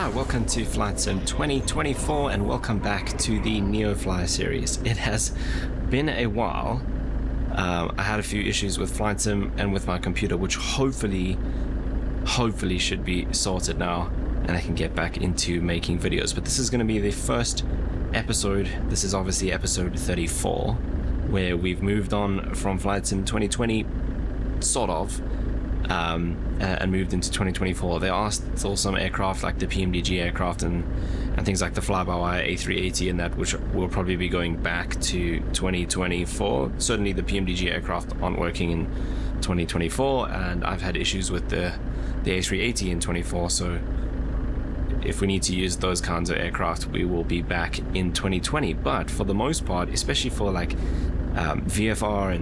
Alright, welcome to Flight Sim 2024 and welcome back to the Neofly series. It has been a while. I had a few issues with Flight Sim and with my computer, which hopefully should be sorted now and I can get back into making videos. But this is going to be the first episode. This is obviously episode 34, where we've moved on from Flight Sim 2020, sort of, and moved into 2024. There are still some aircraft like the PMDG aircraft and things like the FlyByWire A320 and that, which will probably be going back to 2024. Certainly the PMDG aircraft aren't working in 2024, and I've had issues with the A380 in 24, so if we need to use those kinds of aircraft, we will be back in 2020. But for the most part, especially for like VFR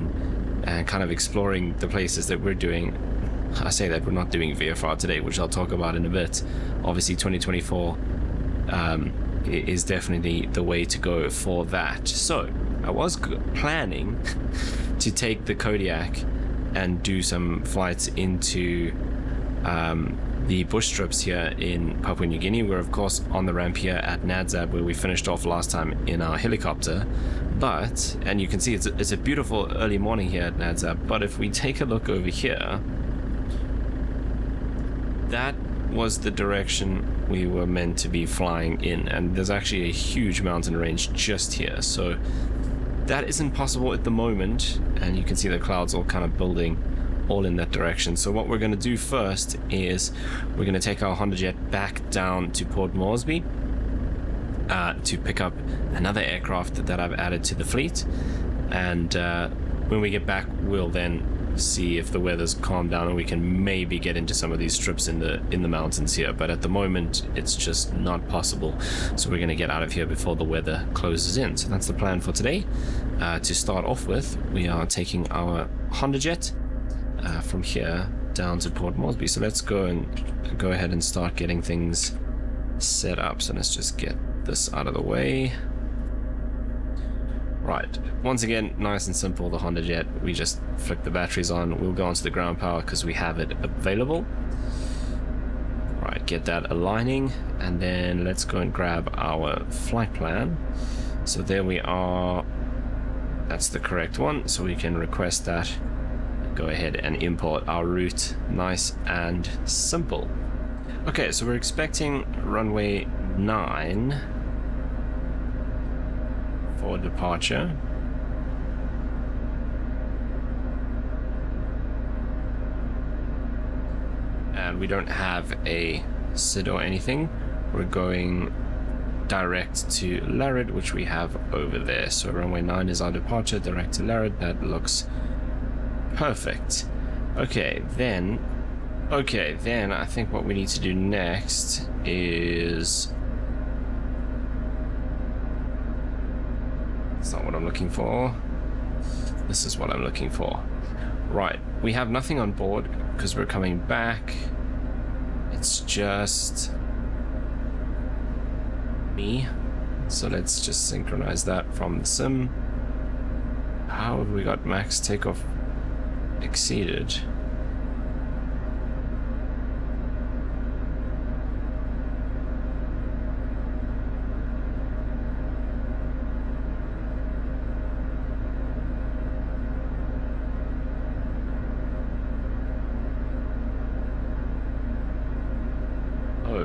and kind of exploring the places that we're doing, I say that we're not doing VFR today, which I'll talk about in a bit. Obviously 2024 is definitely the way to go for that. So I was planning to take the Kodiak and do some flights into the bush strips here in Papua New Guinea. We're of course on the ramp here at Nadzab, where we finished off last time in our helicopter. But, and you can see it's a beautiful early morning here at Nadzab, but if we take a look over here, that was the direction we were meant to be flying in, and there's actually a huge mountain range just here, so that isn't possible at the moment. And you can see the clouds all kind of building all in that direction. So what we're going to do first is we're going to take our Honda Jet back down to Port Moresby to pick up another aircraft that I've added to the fleet, and when we get back we'll then see if the weather's calmed down and we can maybe get into some of these strips in the mountains here. But at the moment it's just not possible, so we're going to get out of here before the weather closes in. So that's the plan for today. To start off with, we are taking our Honda Jet from here down to Port Moresby. So let's go ahead and start getting things set up. So let's just get this out of the way. Right, once again, nice and simple, the Honda Jet. We just flick the batteries on, we'll go onto the ground power because we have it available. Right, get that aligning, and then let's go and grab our flight plan. So there we are, that's the correct one, so we can request that. Go ahead and import our route, nice and simple. Okay, so we're expecting runway 9 for departure. And we don't have a SID or anything. We're going direct to Larid, which we have over there. So runway 9 is our departure, direct to Larid. That looks perfect. Okay, then I think what we need to do next is, that's not what I'm looking for. This is what I'm looking for. Right, we have nothing on board because we're coming back. It's just me. So let's just synchronize that from the sim. How have we got max takeoff exceeded?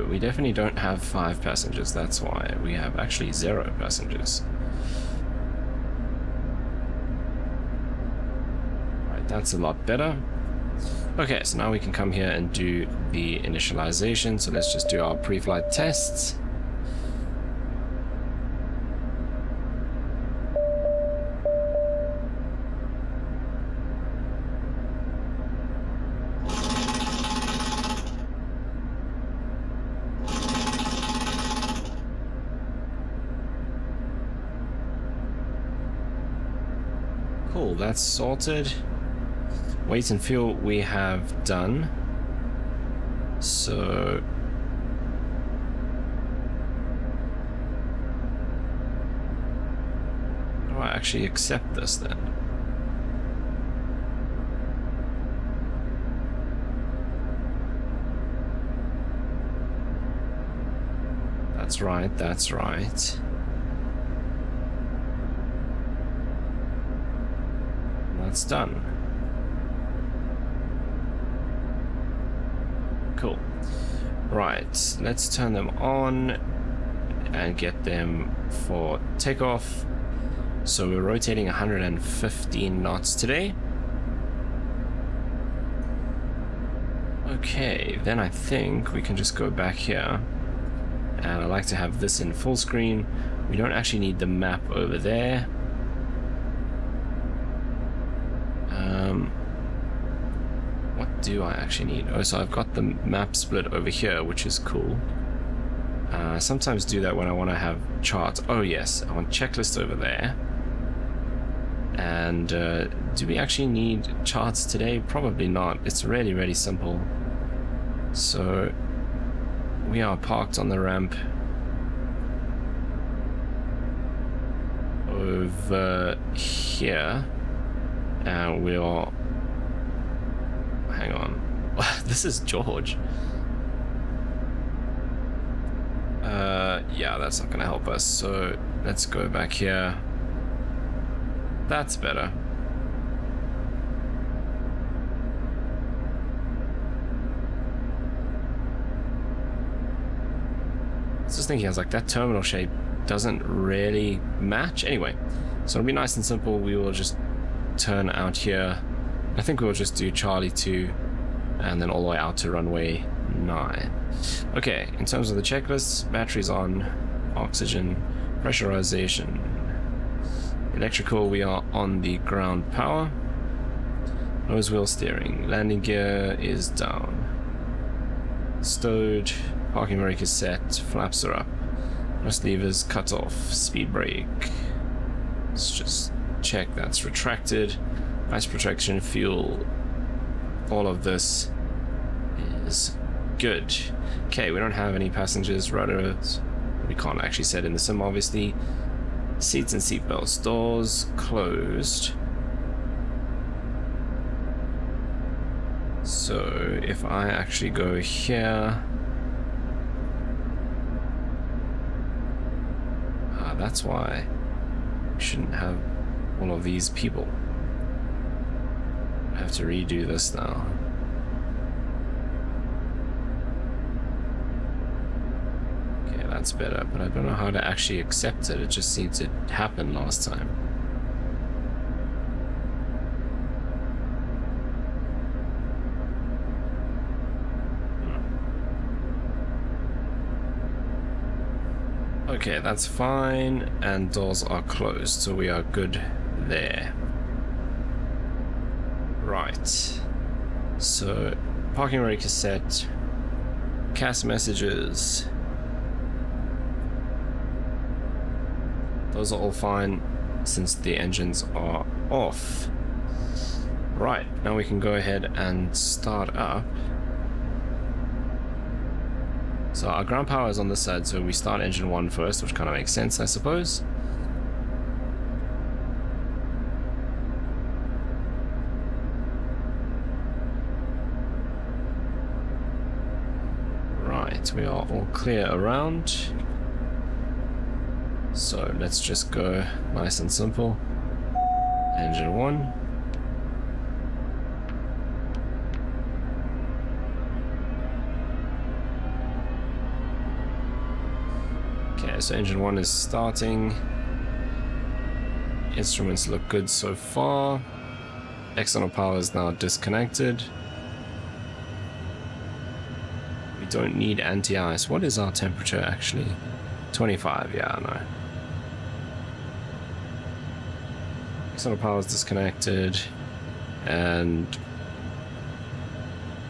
We definitely don't have 5 passengers, that's why. We have actually 0 passengers. Right, that's a lot better. Okay, so now we can come here and do the initialization. So let's just do our pre-flight tests. Cool, that's sorted. Weight and fuel we have done. So how do I actually accept this then? That's right, that's right. That's done. Cool. Right, let's turn them on and get them for takeoff. So we're rotating 115 knots today. Okay, then I think we can just go back here. And I like to have this in full screen. We don't actually need the map over there. What do I actually need? Oh, so I've got the map split over here, which is cool. I sometimes do that when I want to have charts. Oh yes, I want checklist over there. And do we actually need charts today? Probably not. It's really, really simple. So we are parked on the ramp over here, and we are, hang on, this is George. Yeah, that's not gonna help us, so let's go back here. That's better. I was just thinking, I was like, that terminal shape doesn't really match. Anyway, so it'll be nice and simple. We will just turn out here. I think we'll just do Charlie 2 and then all the way out to runway 9. Okay, in terms of the checklists, batteries on, oxygen, pressurization, electrical, we are on the ground power, nose wheel steering, landing gear is down, stowed, parking brake is set, flaps are up, thrust levers cut off, speed brake, let's just check that's retracted, ice protection, fuel, all of this is good. Okay, we don't have any passengers, rudders, we can't actually set in the sim obviously. Seats and seat belts, doors closed. So if I actually go here, that's why we shouldn't have all of these people. I have to redo this now. That's better, but I don't know how to actually accept it. It just seemed to happen last time. Okay, that's fine, and doors are closed, so we are good there. Right. So, parking brake is set. CAS messages. Those are all fine since the engines are off. Right, now we can go ahead and start up. So our ground power is on this side, so we start engine 1 first, which kind of makes sense, I suppose. Right, we are all clear around. So let's just go nice and simple. Engine 1. Okay, so engine 1 is starting. Instruments look good so far. External power is now disconnected. We don't need anti-ice. What is our temperature actually? 25, yeah, I know. External power is disconnected, and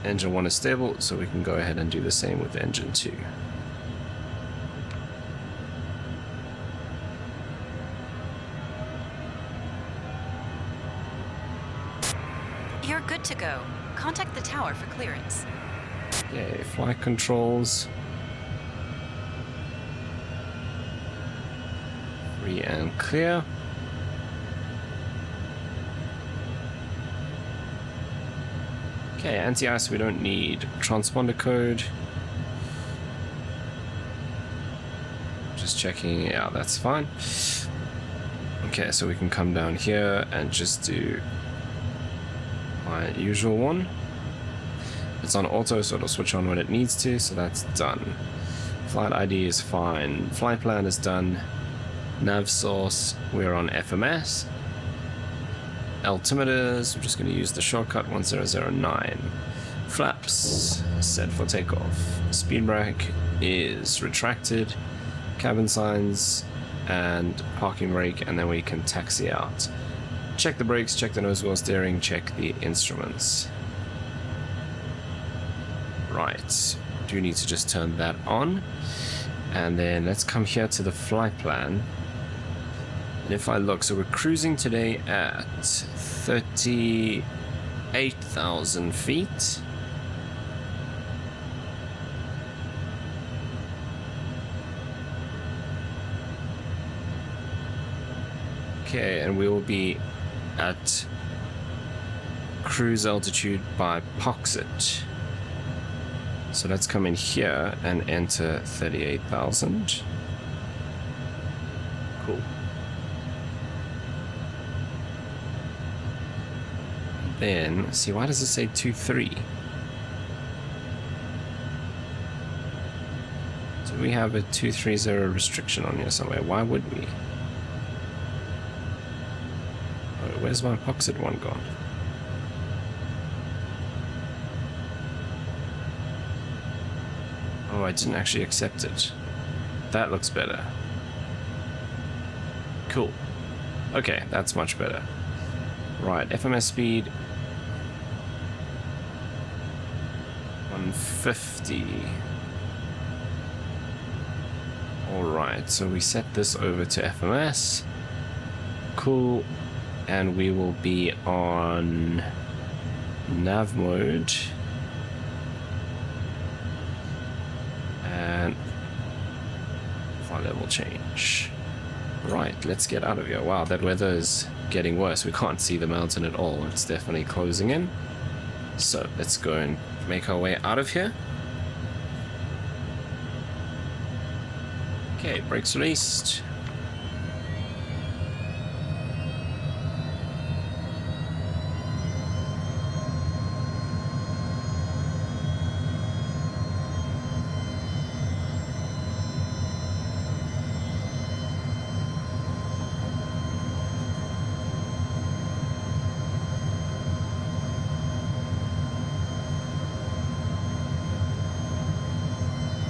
engine 1 is stable, so we can go ahead and do the same with engine 2. You're good to go. Contact the tower for clearance. Okay, flight controls. Free and clear. Okay, anti-ice we don't need. Transponder code. Just checking. Yeah, that's fine. Okay, so we can come down here and just do my usual one. It's on auto, so it'll switch on when it needs to, so that's done. Flight ID is fine. Flight plan is done. Nav source, we're on FMS. Altimeters, I'm just going to use the shortcut 1009. Flaps, set for takeoff. Speed brake is retracted. Cabin signs and parking brake, and then we can taxi out. Check the brakes, check the nose wheel steering, check the instruments. Right, do need to just turn that on. And then let's come here to the flight plan. And if I look, so we're cruising today at 38,000 feet. Okay, and we will be at cruise altitude by PACX. So let's come in here and enter 38,000. Cool. Then, see, why does it say 2.3? So we have a 230 restriction on here somewhere. Why would we? Oh, where's my PACX one gone? Oh, I didn't actually accept it. That looks better. Cool. Okay, that's much better. Right, FMS speed 150. Alright, so we set this over to FMS. Cool. And we will be on nav mode. And flight level change. Right, let's get out of here. Wow, that weather is getting worse. We can't see the mountain at all. It's definitely closing in. So let's go and make our way out of here. Okay, brakes released.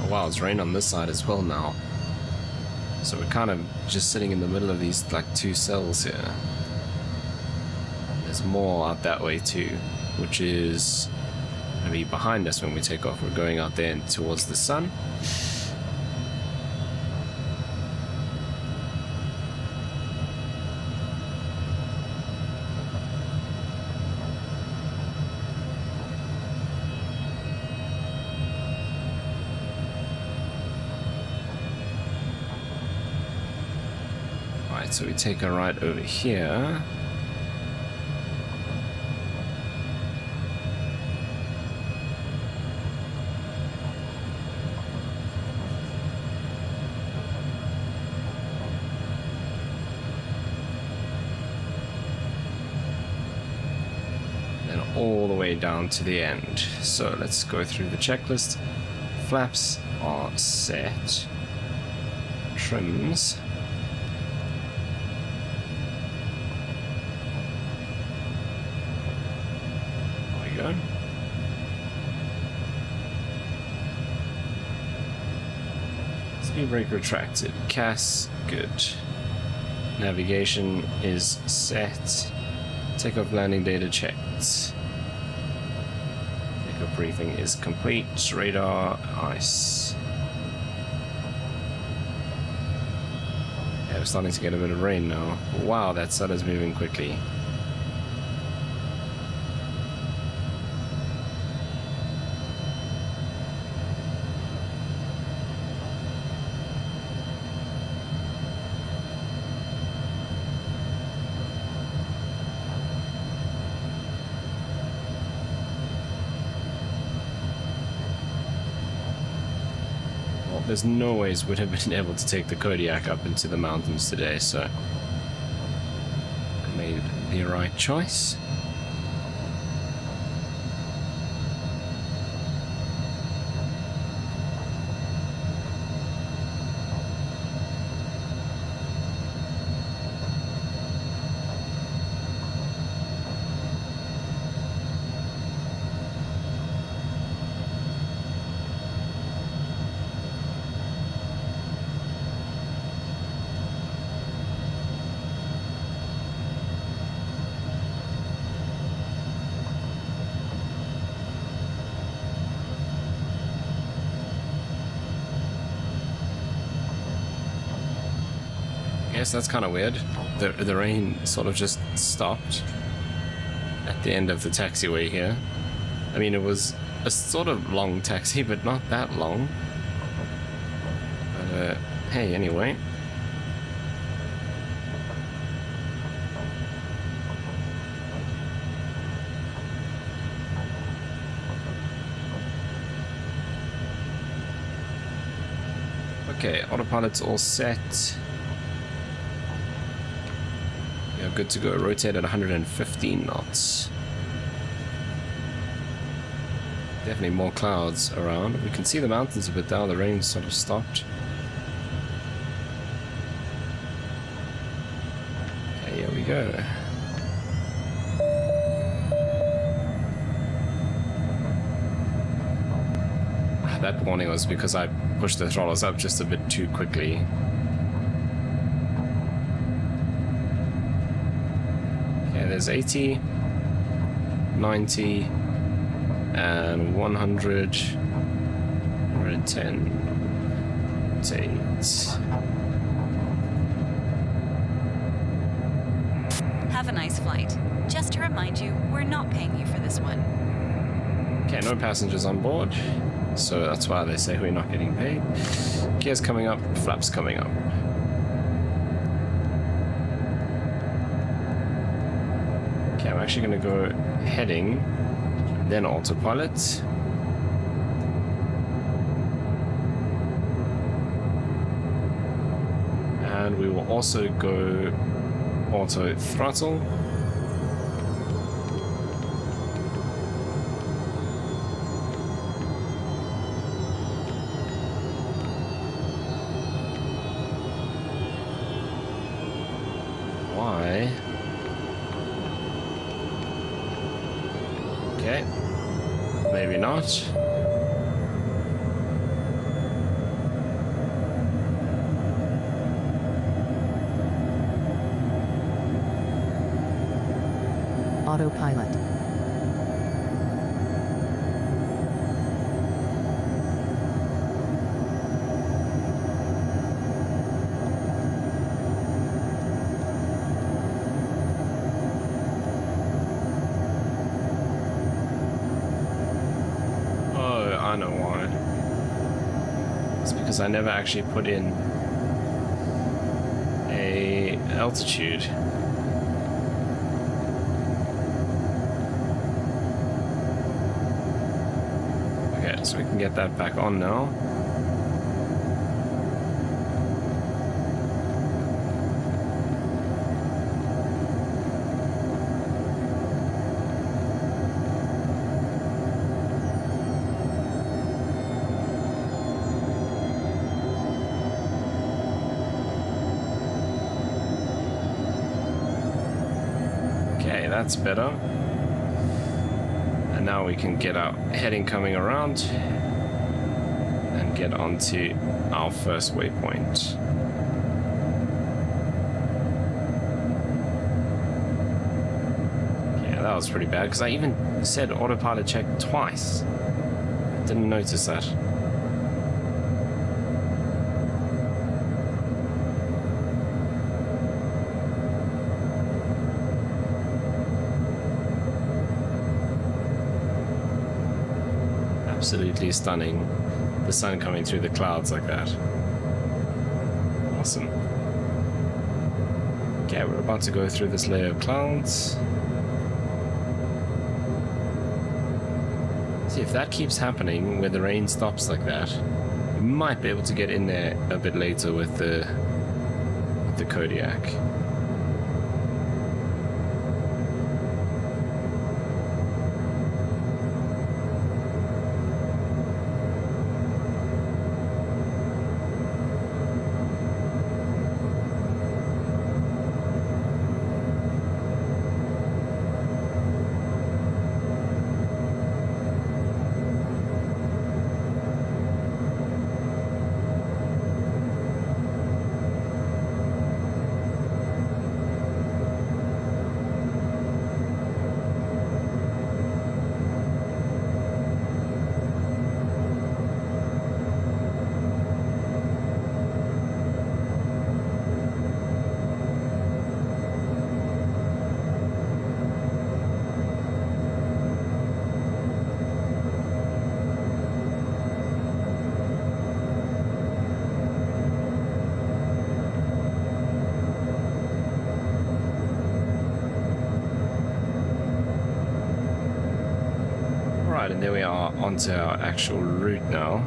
Wow, it's rain on this side as well now. So we're kind of just sitting in the middle of these like two cells here. There's more out that way too, which is going to be behind us when we take off. We're going out there and towards the sun. So we take a right over here. Then all the way down to the end. So let's go through the checklist. Flaps are set. Trims. Go. Speed brake retracted. CAS, good. Navigation is set. Takeoff landing data checked. Takeoff briefing is complete. Radar, ice. Yeah, we're starting to get a bit of rain now. Wow, that sun is moving quickly. there's no ways we'd have been able to take the Kodiak up into the mountains today, so I made the right choice. Yes, that's kind of weird. The rain sort of just stopped at the end of the taxiway here. I mean, it was a sort of long taxi, but not that long. But, hey, anyway. Okay, autopilot's all set. Yeah, good to go. Rotate at 115 knots. Definitely more clouds around. We can see the mountains a bit down. The rain sort of stopped. Okay, here we go. That warning was because I pushed the throttles up just a bit too quickly. Okay, there's 80, 90, and 100, 110, 8. Have a nice flight. Just to remind you, we're not paying you for this one. Okay, no passengers on board. So that's why they say we're not getting paid. Gears coming up, flaps coming up. Okay, I'm actually going to go heading, then autopilot. And we will also go auto throttle. Why? Okay, maybe not. Autopilot. I know why. It's because I never actually put in a altitude. Okay, so we can get that back on now. That's better. And now we can get our heading coming around and get onto our first waypoint. Yeah, that was pretty bad because I even said autopilot check twice. Didn't notice that. Absolutely stunning. The sun coming through the clouds like that. Awesome. Okay, we're about to go through this layer of clouds. See, if that keeps happening where the rain stops like that, we might be able to get in there a bit later with the Kodiak. And there we are onto our actual route now.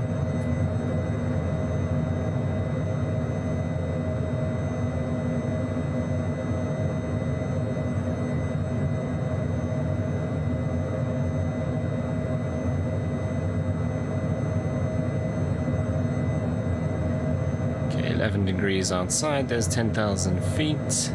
Okay, 11 degrees outside, there's 10,000 feet.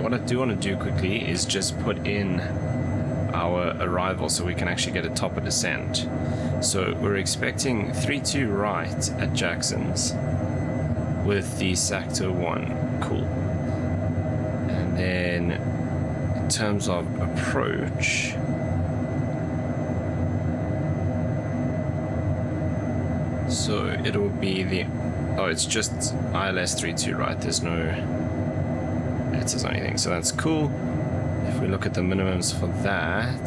What I do want to do quickly is just put in our arrival so we can actually get a topper descent. So we're expecting 3-2 right at Jackson's with the Sacto 1. Cool. And then in terms of approach, so it'll be the, oh, it's just ILS 3-2 right, there's no letters or anything, so that's cool. If we look at the minimums for that,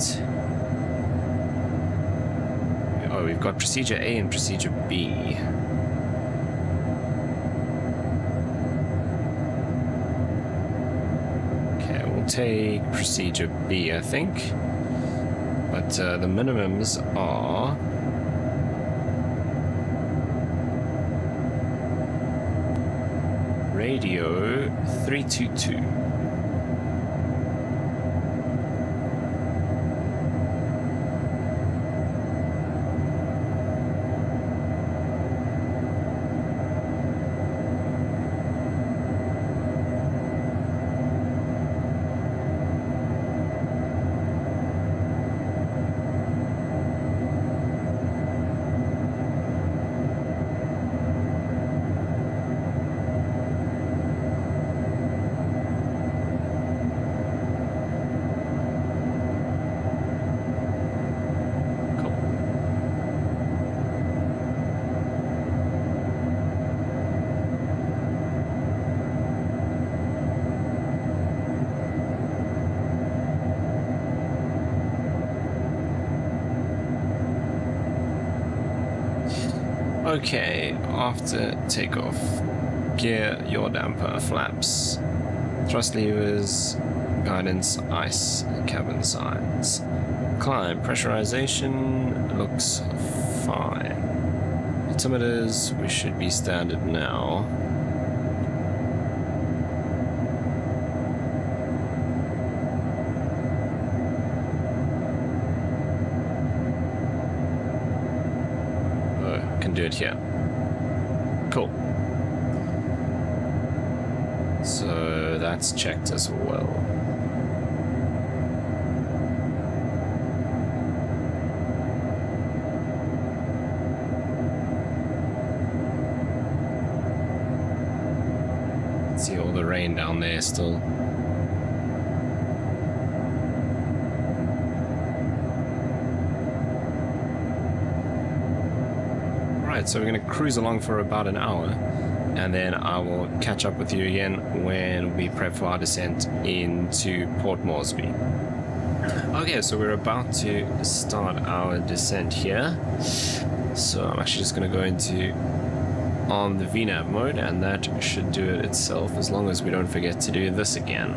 oh, we've got procedure A and procedure B. Okay, we'll take procedure B, I think, but the minimums are radio 322. Okay, after takeoff, gear your damper, flaps, thrust levers, guidance, ice, cabin signs. Climb, pressurization looks fine. Altimeters, we should be standard now. can do it here. Cool. So that's checked as well. See all the rain down there still. Right, so we're going to cruise along for about an hour, and then I will catch up with you again when we prep for our descent into Port Moresby. Okay, so we're about to start our descent here. So I'm actually just going to go into on the VNAV mode, and that should do it itself as long as we don't forget to do this again.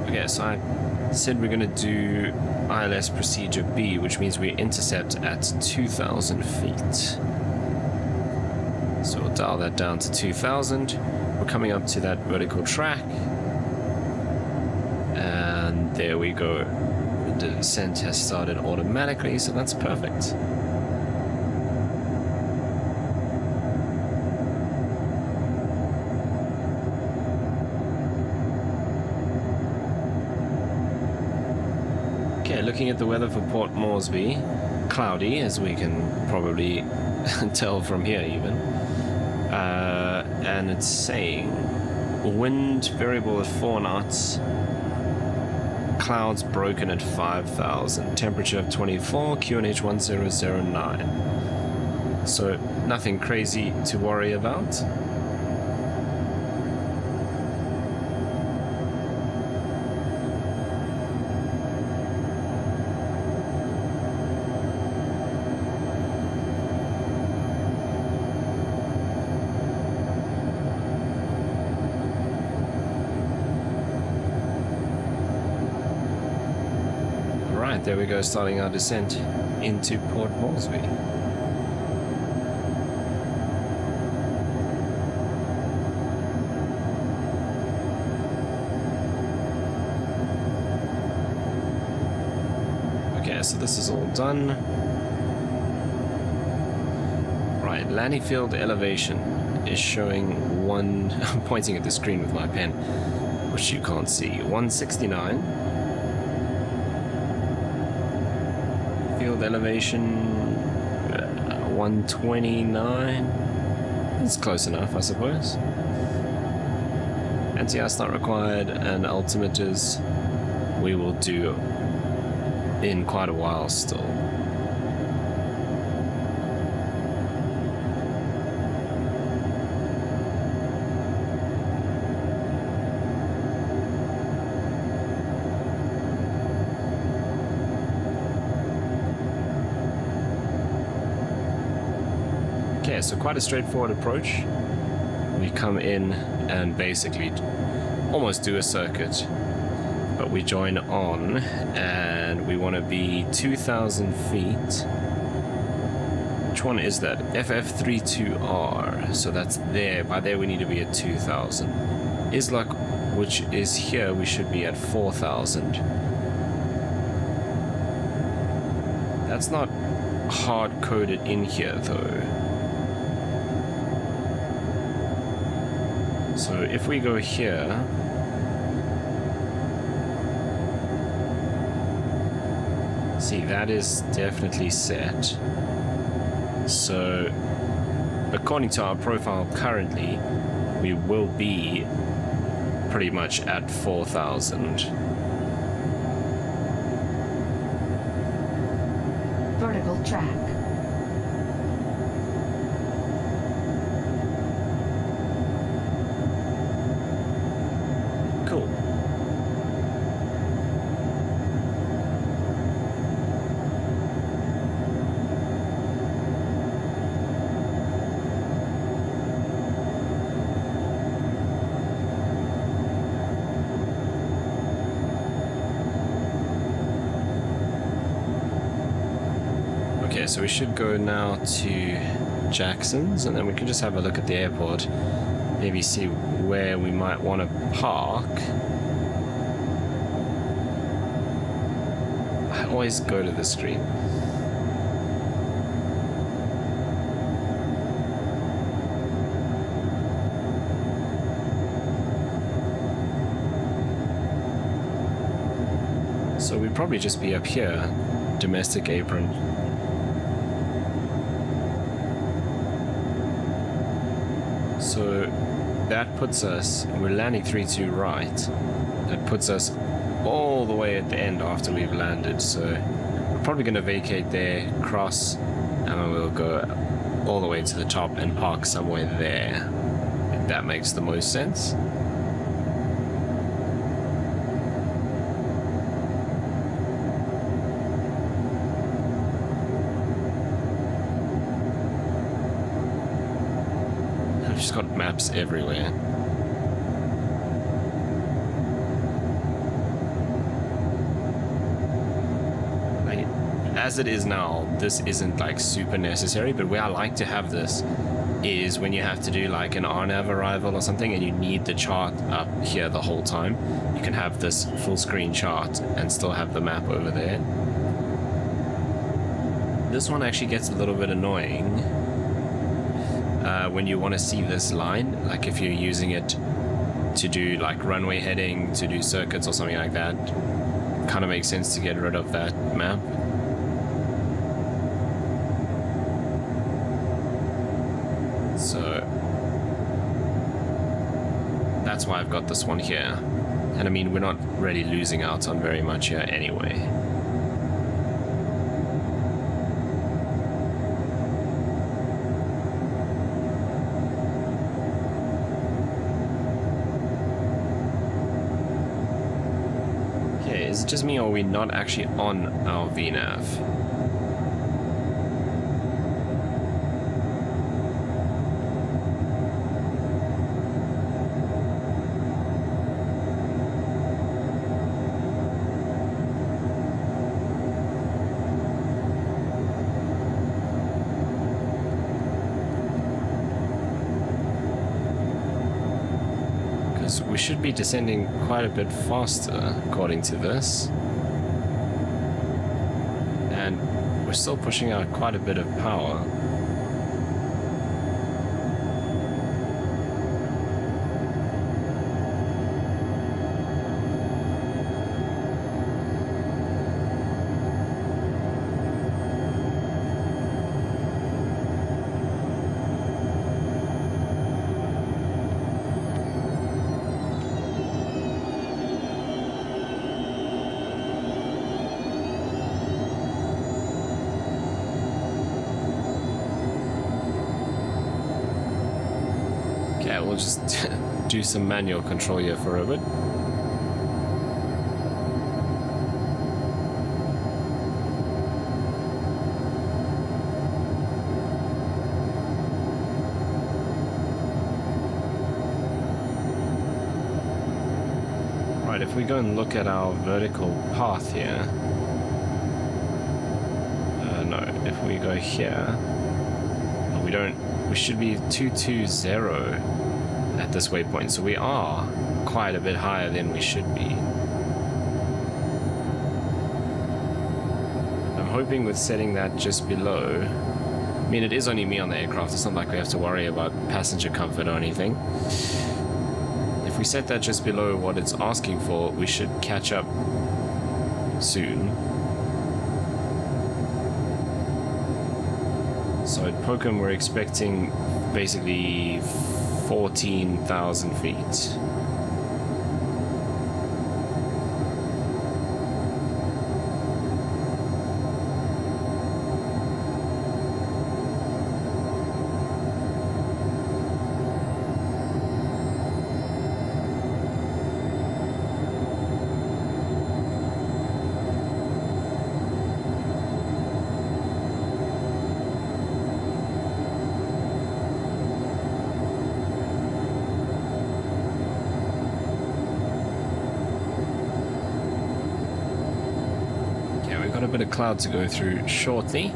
Okay, so I said we're going to do ILS procedure B, which means we intercept at 2,000 feet. So we'll dial that down to 2,000. We're coming up to that vertical track. And there we go. The descent has started automatically, so that's perfect. Okay, looking at the weather for Port Moresby, cloudy, as we can probably tell from here even. And it's saying wind variable at 4 knots. Clouds broken at 5,000, temperature of 24, QNH 1009. So nothing crazy to worry about. There we go, starting our descent into Port Moresby. Okay, so this is all done. Right, landing field elevation is showing one. I'm pointing at the screen with my pen, which you can't see. 169. Field elevation 129. It's close enough, I suppose. Anti-ice not required, and altimeters we will do in quite a while still. Okay, so quite a straightforward approach. We come in and basically almost do a circuit, but we join on and we want to be 2,000 feet. Which one is that? FF32R. So that's there. By there we need to be at 2,000. Isluck, which is here, we should be at 4,000. That's not hard-coded in here though. So if we go here, see, that is definitely set. So according to our profile currently, we will be pretty much at 4,000. Vertical track. Cool. Okay, so we should go now to Jackson's, and then we can just have a look at the airport maybe see where we might want to park. I always go to the screen. So we'd probably just be up here, domestic apron. So that puts us, we're landing 3-2 right. That puts us all the way at the end after we've landed. So we're probably going to vacate there, cross, and then we'll go all the way to the top and park somewhere there, if that makes the most sense. I've just got maps everywhere. As it is now, this isn't like super necessary, but where I like to have this is when you have to do like an RNAV arrival or something and you need the chart up here the whole time. You can have this full screen chart and still have the map over there. This one actually gets a little bit annoying when you want to see this line, like if you're using it to do like runway heading, to do circuits or something like that. Kind of makes sense to get rid of that map. So that's why I've got this one here. And I mean, we're not really losing out on very much here anyway. Okay, is it just me or are we not actually on our VNAV? We should be descending quite a bit faster, according to this. And we're still pushing out quite a bit of power. We'll just do some manual control here for a bit. Right, if we go and look at our vertical path here, no, if we go here, we should be 220 at this waypoint, so we are quite a bit higher than we should be. I'm hoping with setting that just below, I mean it is only me on the aircraft, it's not like we have to worry about passenger comfort or anything. If we set that just below what it's asking for, we should catch up soon. So at Pokem we're expecting basically 14,000 feet. Got a bit of cloud to go through shortly.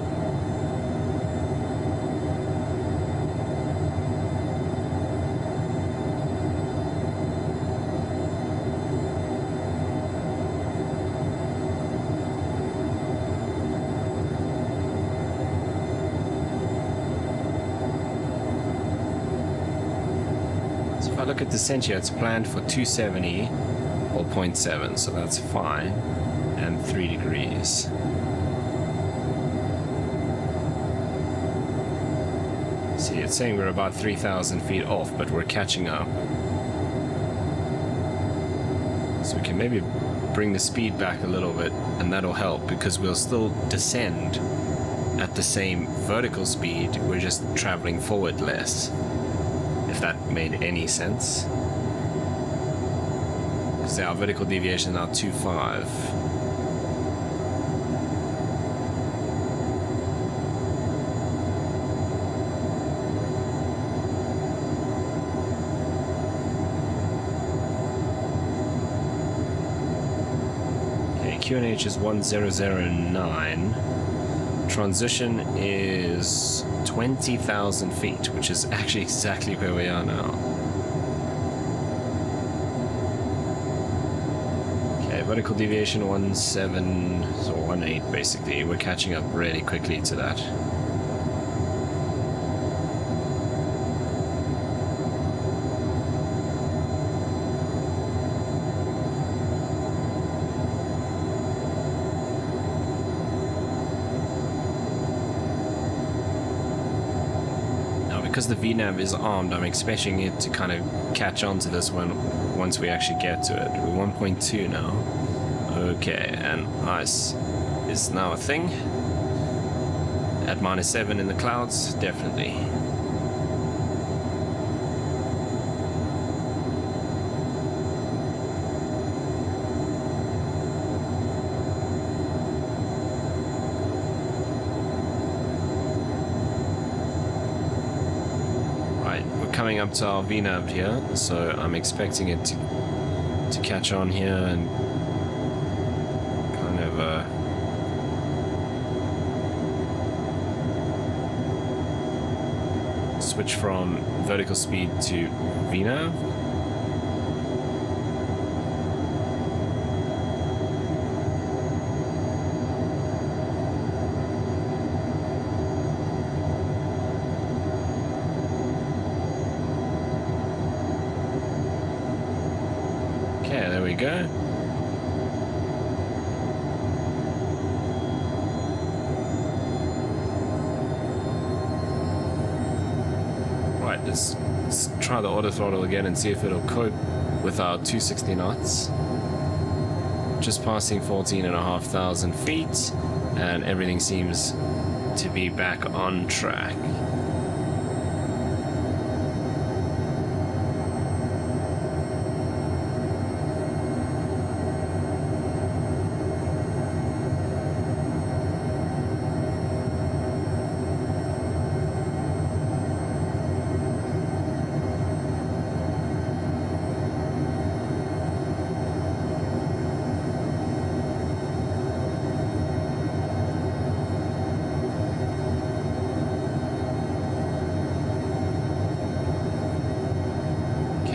I look at descent here, it's planned for 270 or 0.7, so that's fine, and 3 degrees. See, it's saying we're about 3,000 feet off, but we're catching up. So we can maybe bring the speed back a little bit, and that'll help, because we'll still descend at the same vertical speed, we're just traveling forward less, if that made any sense. Because our vertical deviation is now 2.5. QNH is 1009. Transition is 20,000 feet, which is actually exactly where we are now. Okay, vertical deviation 17 or 18 basically. We're catching up really quickly to that. Because the VNav is armed, I'm expecting it to kind of catch on to this one once we actually get to it. We're 1.2 now. Okay, and ice is now a thing. At -7 in the clouds, definitely. Coming up to our VNav here, so I'm expecting it to catch on here and kind of switch from vertical speed to VNav. Go. Right, let's try the auto throttle again and see if it'll cope with our 260 knots. Just passing 14,500 feet, and everything seems to be back on track.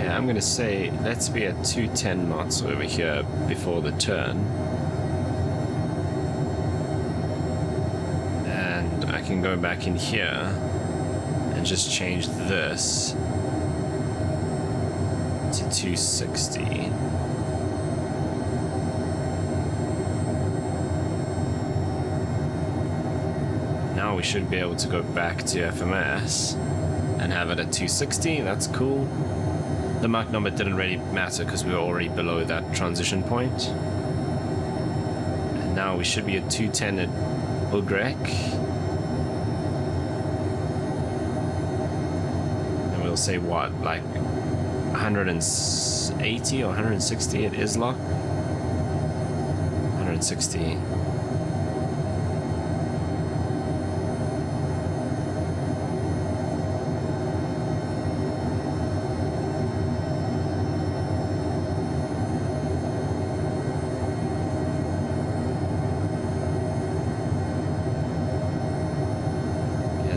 I'm going to say let's be at 210 knots over here before the turn, and I can go back in here and just change this to 260. Now we should be able to go back to FMS and have it at 260. That's cool. The Mach number didn't really matter because we were already below that transition point. And now we should be at 210 at Ugrek. And we'll say what, like 180 or 160 at Islock? 160.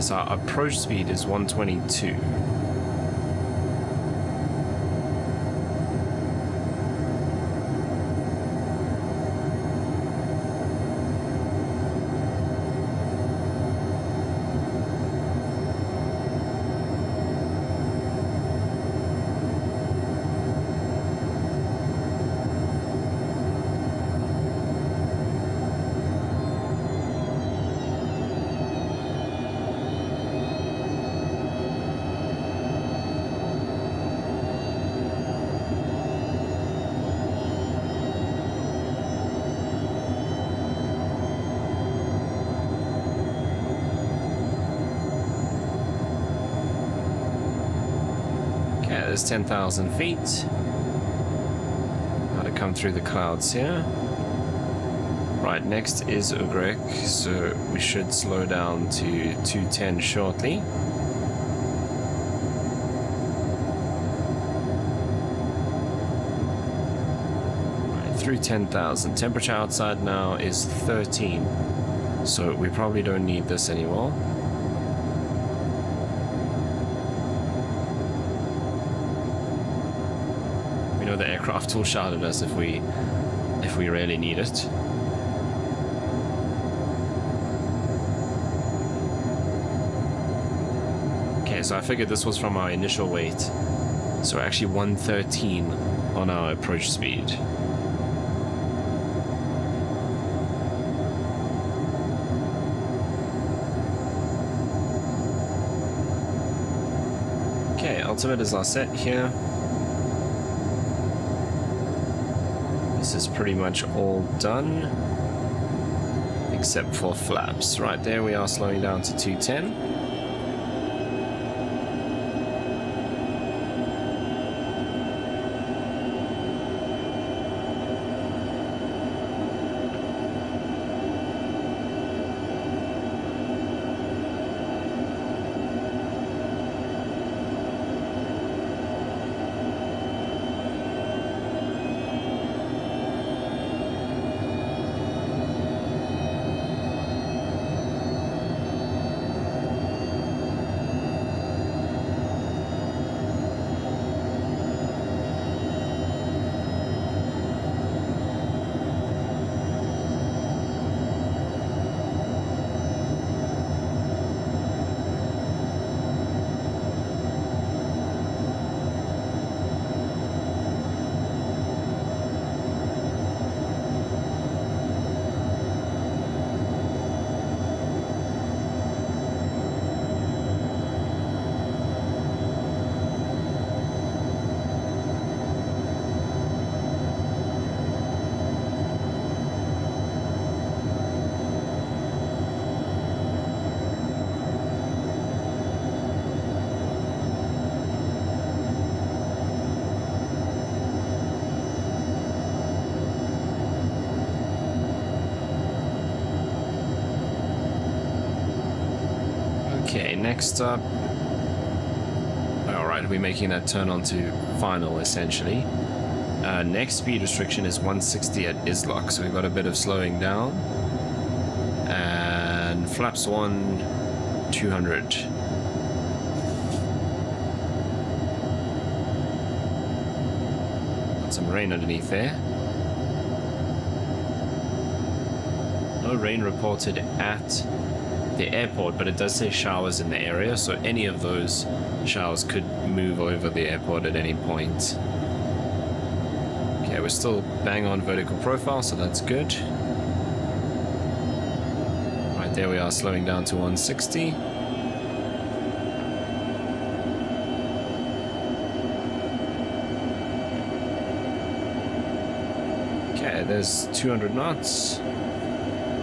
So our approach speed is 122. there's 10,000 feet. Got to come through the clouds here. Right, next is Ugrek, so we should slow down to 210 shortly. Right, through 10,000. Temperature outside now is 13, so we probably don't need this anymore. We know the aircraft will shout at us if we really need it. So I figured this was from our initial weight. So we're actually 113 on our approach speed. Okay, altimeters are set here. This is pretty much all done. Except for flaps. Right there we are slowing down to 210. Okay, next up. Alright, we're making that turn onto final essentially. Next speed restriction is 160 at Islock, so we've got a bit of slowing down. And flaps 1, 200. Got some rain underneath there. No rain reported at the airport, but it does say showers in the area, so any of those showers could move over the airport at any point. Okay, we're still bang on vertical profile, so that's good. Right there we are, slowing down to 160. Okay, there's 200 knots.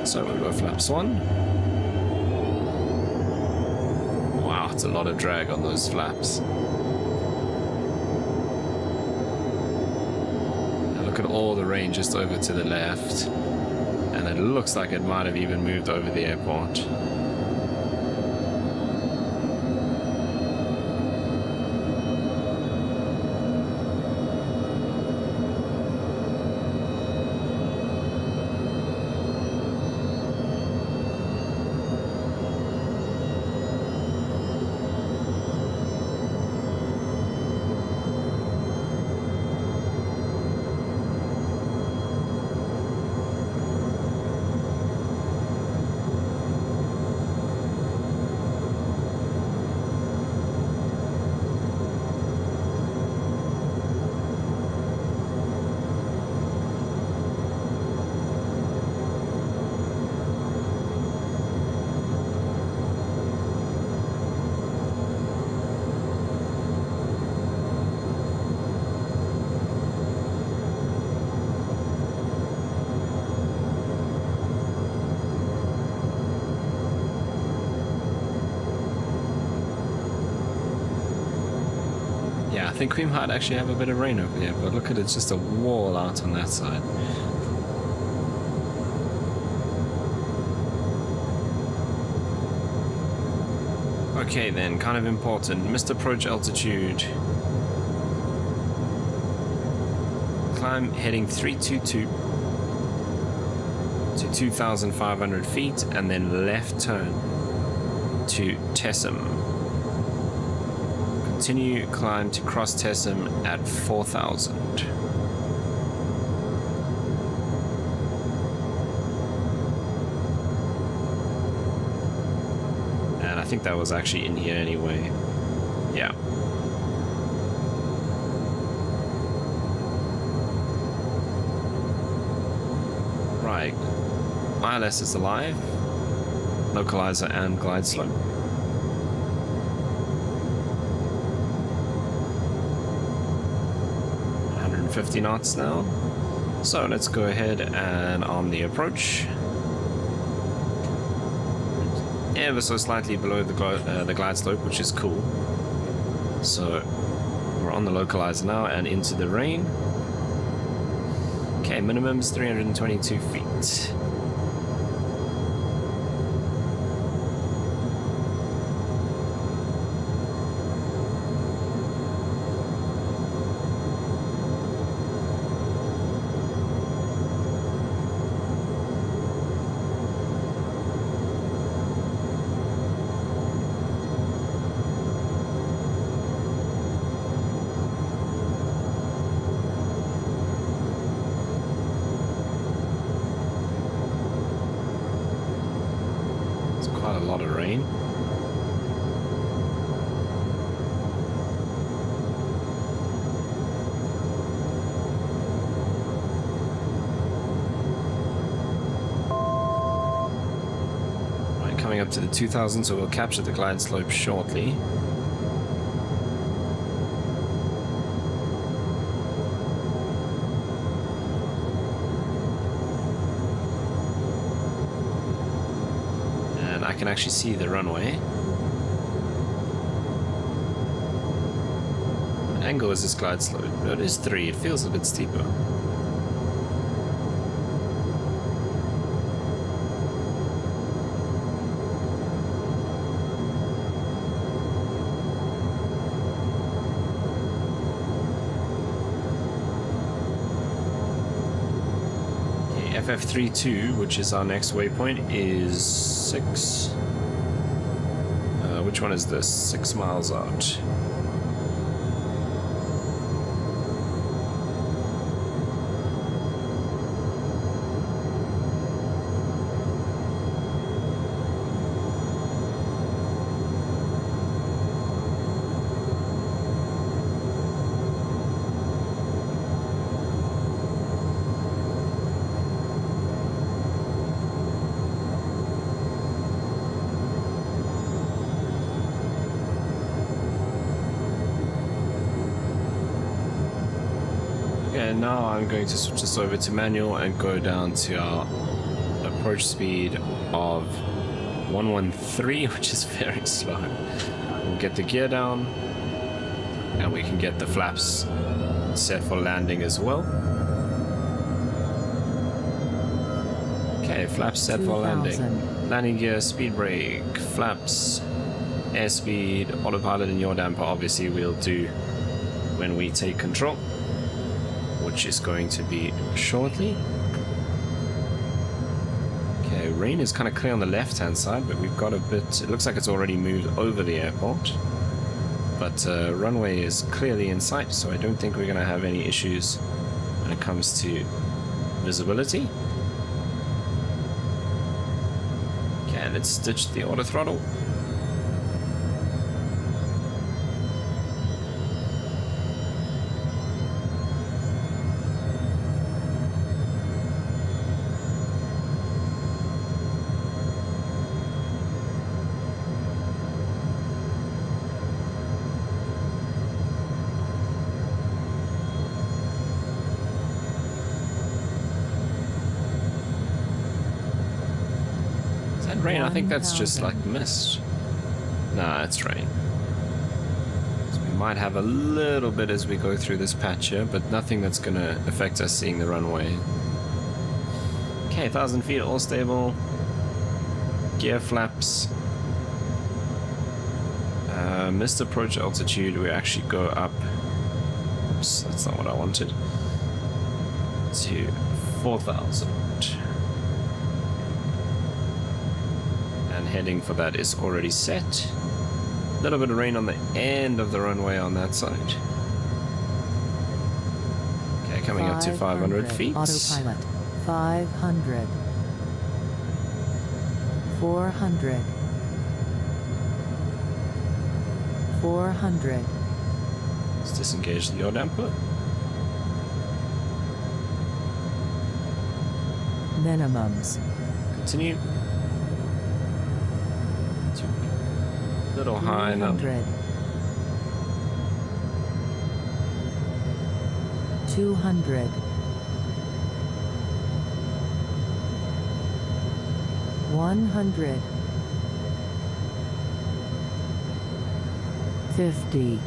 So we'll go flaps 1. It's a lot of drag on those flaps. Now look at all the rain just over to the left, and it looks like it might have even moved over the airport. think we might actually have a bit of rain over here, but look at it, it's just a wall out on that side. Okay then, kind of important. Missed approach altitude. Climb heading 322 to 2,500 feet and then left turn to Tessum. Continue climb to cross Tessum at 4,000. And I think that was actually in here anyway. Yeah. Right. ILS is alive. Localizer and glide slope. 150 knots now. So let's go ahead and arm the approach. Ever so slightly below the glide slope, which is cool. So we're on the localizer now and into the rain. Okay, minimum is 322 feet. A lot of rain. Right, coming up to the 2,000, so we'll capture the glide slope shortly. I can actually see the runway. What angle is this glide slope? No, it is 3. It feels a bit steeper. FF32, which is our next waypoint, is 6. Which one is this? 6 miles out. And now I'm going to switch this over to manual and go down to our approach speed of 113, which is very slow. We'll get the gear down and we can get the flaps set for landing as well. Okay, flaps set for landing. Landing gear, speed brake, flaps, airspeed, autopilot and yaw damper obviously we'll do when we take control, which is going to be shortly. Okay, rain is kind of clear on the left hand side, but we've got a bit, it looks like it's already moved over the airport, but runway is clearly in sight, so I don't think we're going to have any issues when it comes to visibility. Okay, let's stitch the auto throttle. Rain, I think that's just like mist. Nah, it's rain. So we might have a little bit as we go through this patch here, but nothing that's going to affect us seeing the runway. Okay, 1,000 feet, all stable. Gear flaps. Missed approach altitude, we actually go up. Oops, that's not what I wanted. To 4,000. And heading for that is already set. A little bit of rain on the end of the runway on that side. Okay, coming up to 500 feet. Autopilot. 500. 400. 400. Let's disengage the yaw damper. Minimums. Continue. A little high now. 300. 200. 100. 50.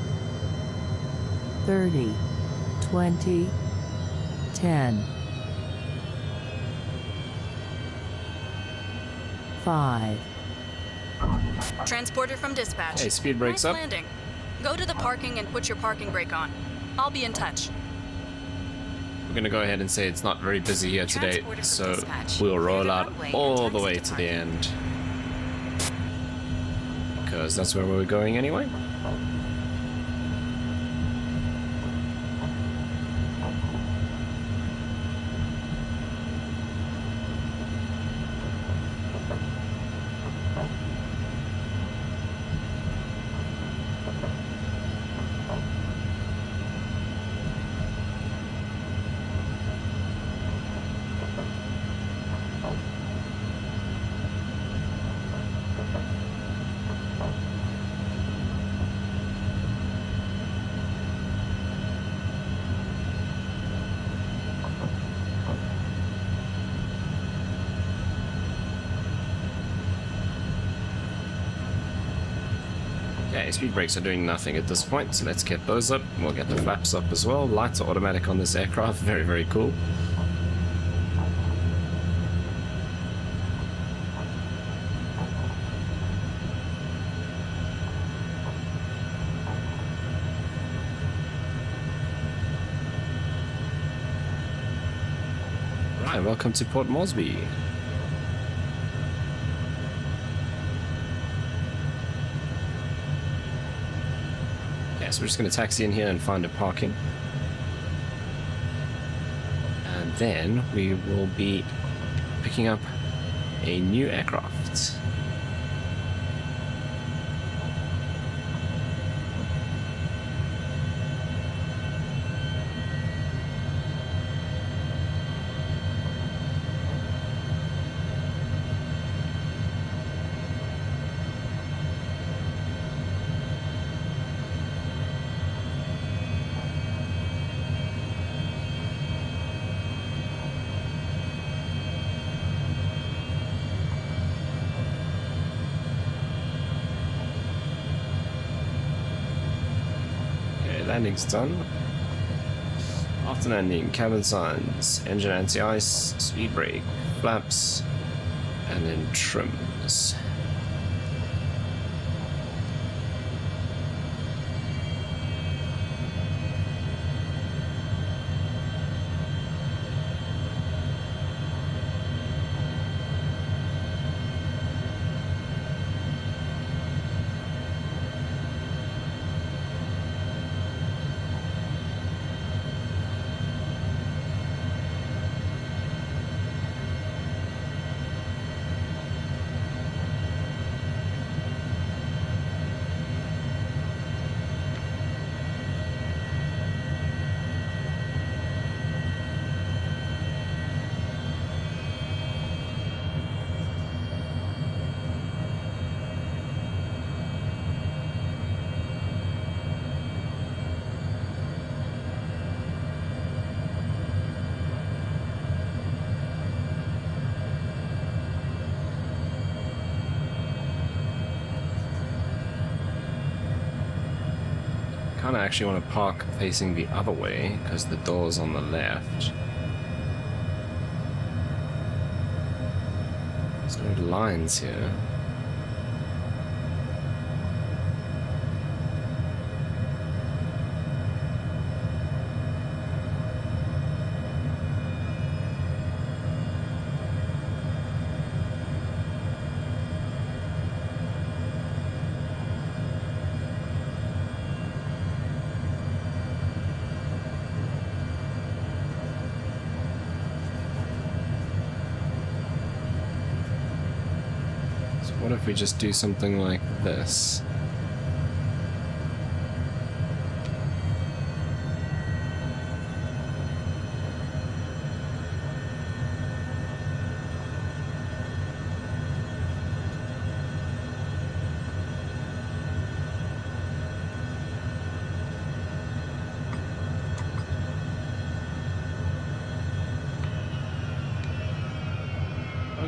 30. 20. 10. 5. Transporter from dispatch. Hey, speed brakes Nice up. landing. Go to the parking and put your parking brake on. I'll be in touch. We're going to go ahead and say it's not very busy here today, Transporter from so dispatch. we'll Clear roll the out runway and all turn the to way to the departure. end. Because that's where we're going anyway. Okay, speed brakes are doing nothing at this point, so let's get those up. We'll get the flaps up as well. Lights are automatic on this aircraft. Very, very cool. Right, welcome to Port Moresby. So we're just going to taxi in here and find a parking. And then we will be picking up a new aircraft. Landing's done. After landing, cabin signs, engine anti-ice, speed brake, flaps, and then trims. kind of actually want to park facing the other way because the door's on the left. There's no lines here. What if we just do something like this?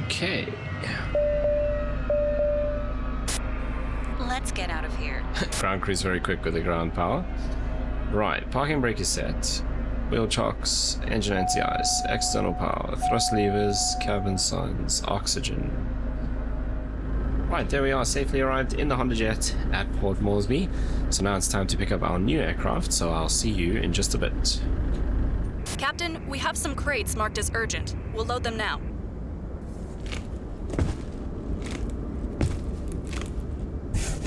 Okay. Let's get out of here. Ground crew's very quick with the ground power. Right, parking brake is set. Wheel chocks, engine anti-ice, external power, thrust levers, cabin signs, oxygen. Right, there we are, safely arrived in the Honda Jet at Port Moresby. So now it's time to pick up our new aircraft, so I'll see you in just a bit. Captain, we have some crates marked as urgent. We'll load them now.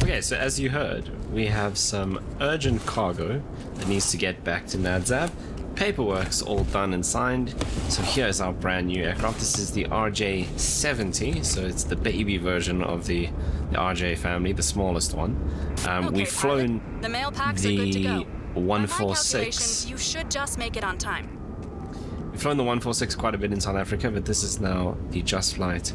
Okay, so as you heard, we have some urgent cargo that needs to get back to NADZAB. Paperwork's all done and signed. So here's our brand new aircraft. This is the RJ70, so it's the baby version of the RJ family, the smallest one. Okay, We've flown pilot. The mail packs are good to go. By my 146. calculations, you should just make it on time. We've flown the 146 quite a bit in South Africa, but this is now the JustFlight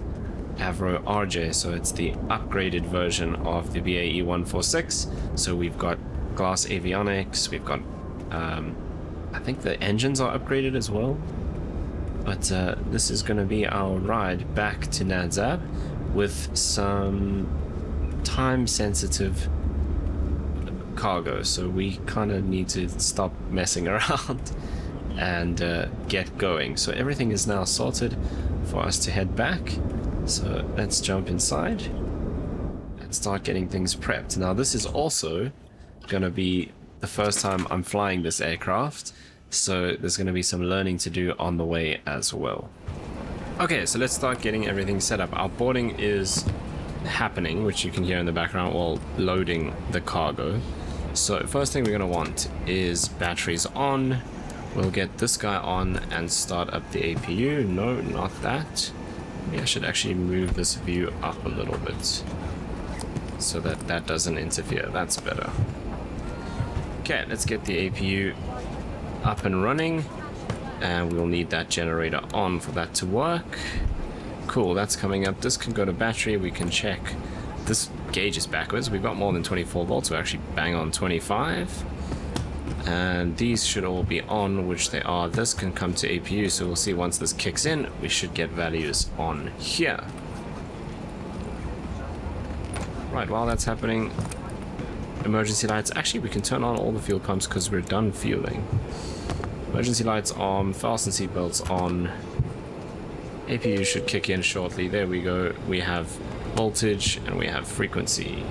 Avro RJ, so it's the upgraded version of the BAE 146. So we've got glass avionics, we've got I think the engines are upgraded as well, but this is going to be our ride back to NADZAB with some time sensitive cargo, so we kind of need to stop messing around and get going. So everything is now sorted for us to head back. So let's jump inside and start getting things prepped. Now this is also going to be the first time I'm flying this aircraft, so there's going to be some learning to do on the way as well. Okay, so let's start getting everything set up. Our boarding is happening, which you can hear in the background while loading the cargo. So first thing we're going to want is batteries on. We'll get this guy on and start up the APU. No, not that. Maybe I should actually move this view up a little bit so that that doesn't interfere. That's better. Okay, let's get the APU up and running, and we'll need that generator on for that to work. Cool, that's coming up. This can go to battery. We can check. This gauge is backwards. We've got more than 24 volts. We're actually bang on 25. And these should all be on, which they are. This can come to APU, so we'll see once this kicks in, we should get values on here. Right, while that's happening, emergency lights. Actually, we can turn on all the fuel pumps because we're done fueling. Emergency lights on, fasten seatbelts on. APU should kick in shortly. There we go. We have voltage and we have frequency.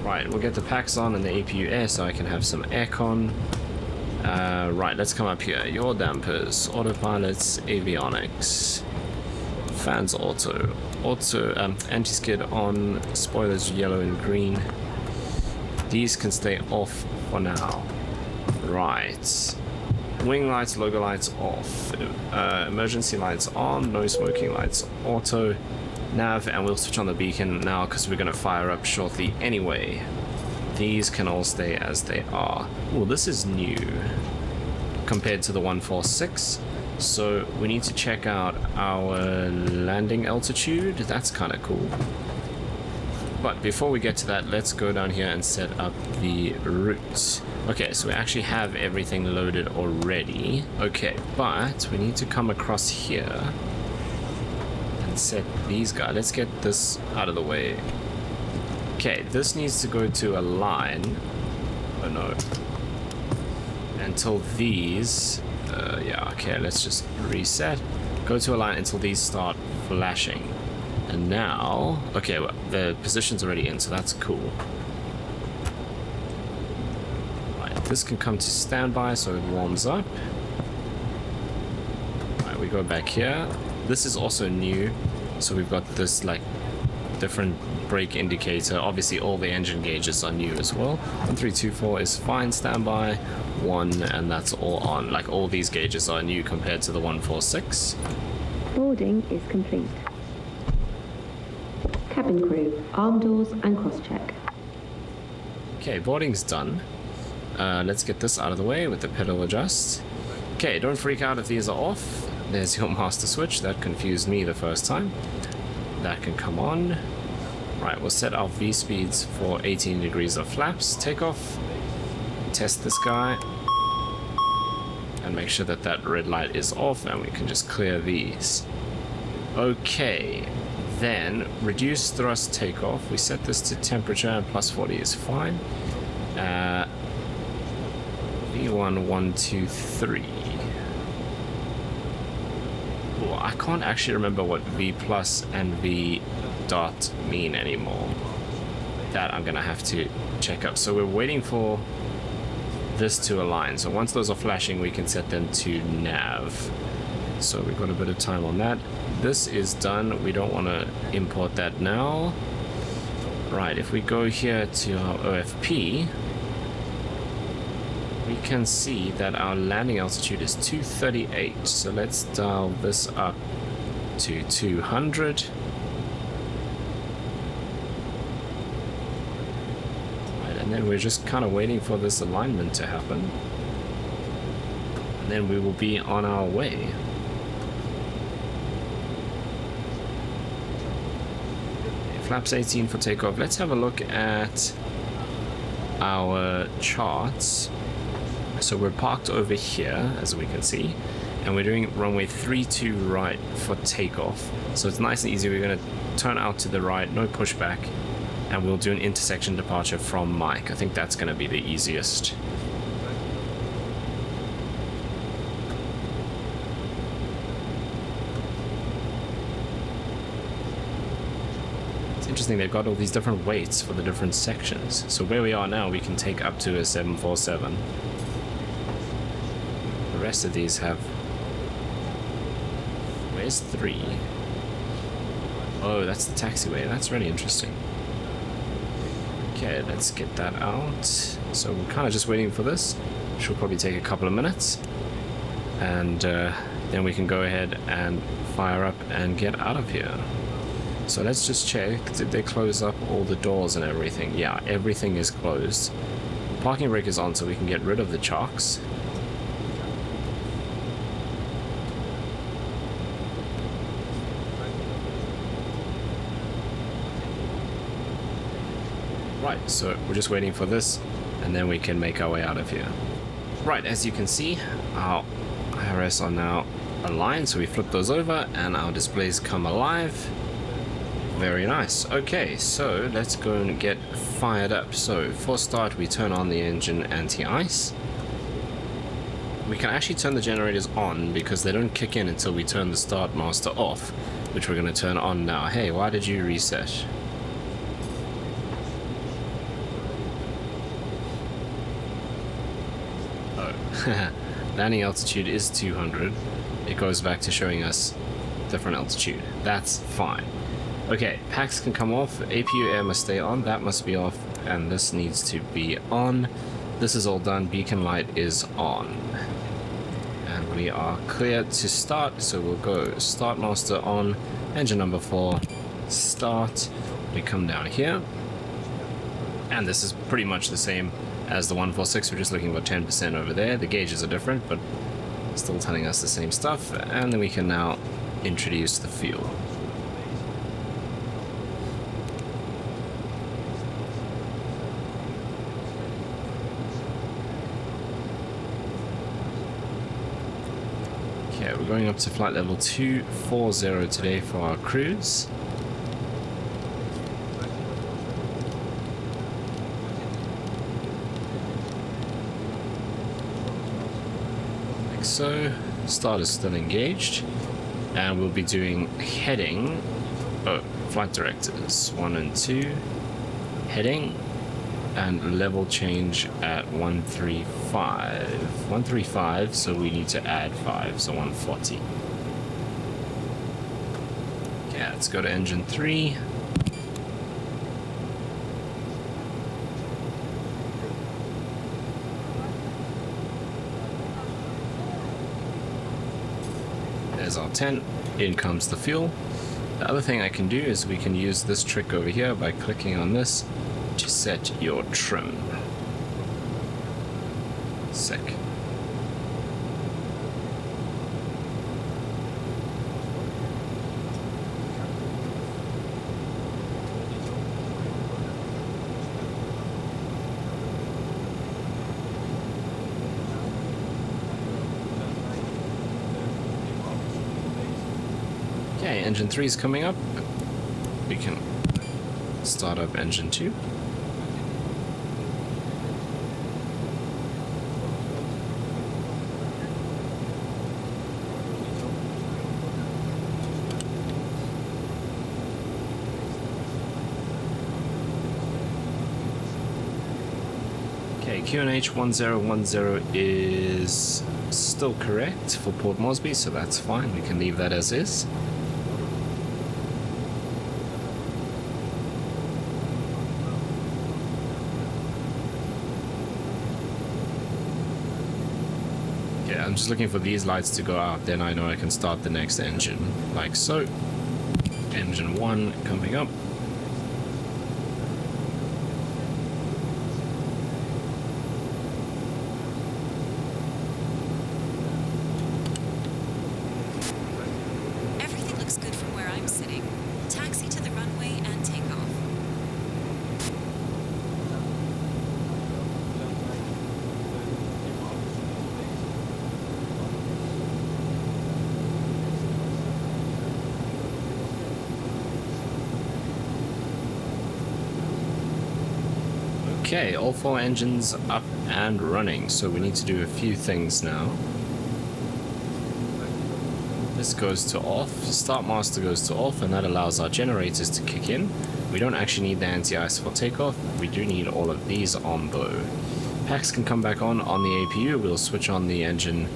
Right, we'll get the packs on and the APU air so I can have some aircon. Right, let's come up here. Yaw dampers, autopilots, avionics, fans auto, anti-skid on, spoilers yellow and green. These can stay off for now. Right. Wing lights, logo lights off. Emergency lights on, no smoking lights auto. Nav, and we'll switch on the beacon now because we're going to fire up shortly anyway. These can all stay as they are. Oh, this is new compared to the 146. So we need to check out our landing altitude. That's kind of cool. But before we get to that, let's go down here and set up the route. Okay, so we actually have everything loaded already. Okay, but we need to come across here and set these guys. Let's get this out of the way. Okay, this needs to go to a line Oh no. Until these, yeah, okay, let's just reset. Go to align until these start flashing. And now, okay, well, the position's already in, so that's cool. Right, this can come to standby so it warms up. Right, we go back here. This is also new, so we've got this like different brake indicator. Obviously all the engine gauges are new as well. 1324 is fine standby. 1, and that's all on. Like all these gauges are new compared to the 146. Boarding is complete. Cabin crew, arm doors and cross-check. Okay, boarding's done. Let's get this out of the way with the pedal adjust. Okay, don't freak out if these are off. There's your master switch. That confused me the first time. That can come on. Right, we'll set our V speeds for 18 degrees of flaps. Take off. Test this guy. And make sure that that red light is off, and we can just clear these. Okay. Then reduce thrust takeoff. We set this to temperature, and plus 40 is fine. V1, 1, 2, 3. Oh, I can't actually remember what V plus and V dot mean anymore. That I'm gonna have to check up. So we're waiting for this to align. So once those are flashing, we can set them to nav. So we've got a bit of time on that. This is done. We don't want to import that now. Right, if we go here to our OFP, we can see that our landing altitude is 238. So let's dial this up to 200. Right, and then we're just kind of waiting for this alignment to happen. And then we will be on our way. Flaps 18 for takeoff. Let's have a look at our charts. So we're parked over here, as we can see, and we're doing runway 32 right for takeoff. So it's nice and easy. We're going to turn out to the right, no pushback, and we'll do an intersection departure from Mike. I think that's going to be the easiest. Interesting, they've got all these different weights for the different sections. So where we are now, we can take up to a 747. The rest of these have... Where's 3? Oh, that's the taxiway. That's really interesting. Okay, let's get that out. So we're kind of just waiting for this, which will probably take a couple of minutes. And then we can go ahead and fire up and get out of here. So let's just check. Did they close up all the doors and everything? Yeah, everything is closed. Parking brake is on, so we can get rid of the chocks. Right, so we're just waiting for this, and then we can make our way out of here. Right, as you can see, our IRS are now aligned, so we flip those over, and our displays come alive. Very nice. Okay, so let's go and get fired up. So for start, we turn on the engine anti-ice. We can actually turn the generators on because they don't kick in until we turn the start master off, which we're going to turn on now. Hey, why did you reset? Oh, landing altitude is 200. It goes back to showing us different altitude. That's fine. Okay, PACX can come off, APU air must stay on, that must be off, and this needs to be on. This is all done, beacon light is on. And we are clear to start, so we'll go start master on, engine number 4, start. We come down here, and this is pretty much the same as the 146, we're just looking about 10% over there. The gauges are different, but still telling us the same stuff, and then we can now introduce the fuel. We're going up to flight level 240 today for our cruise. so. Start is still engaged, and we'll be doing heading. Oh, flight directors 1 and 2, heading, and level change at 135. 135, so we need to add 5, so 140. Okay, let's go to engine 3. There's our 10. In comes the fuel. The other thing I can do is we can use this trick over here by clicking on this to set your trim. Sick. Okay, engine 3 is coming up. We can start up engine 2. Okay, QNH 1010 is still correct for Port Moresby, so that's fine. We can leave that as is. I'm just looking for these lights to go out, then I know I can start the next engine, like so. Engine 1 coming up. Everything looks good from where I'm sitting. Taxi to the runway and take off. Okay, all 4 engines up and running, so we need to do a few things now. This goes to off, start master goes to off, and that allows our generators to kick in. We don't actually need the anti-ice for takeoff, we do need all of these on though. PACX can come back on the APU. We'll switch on the engine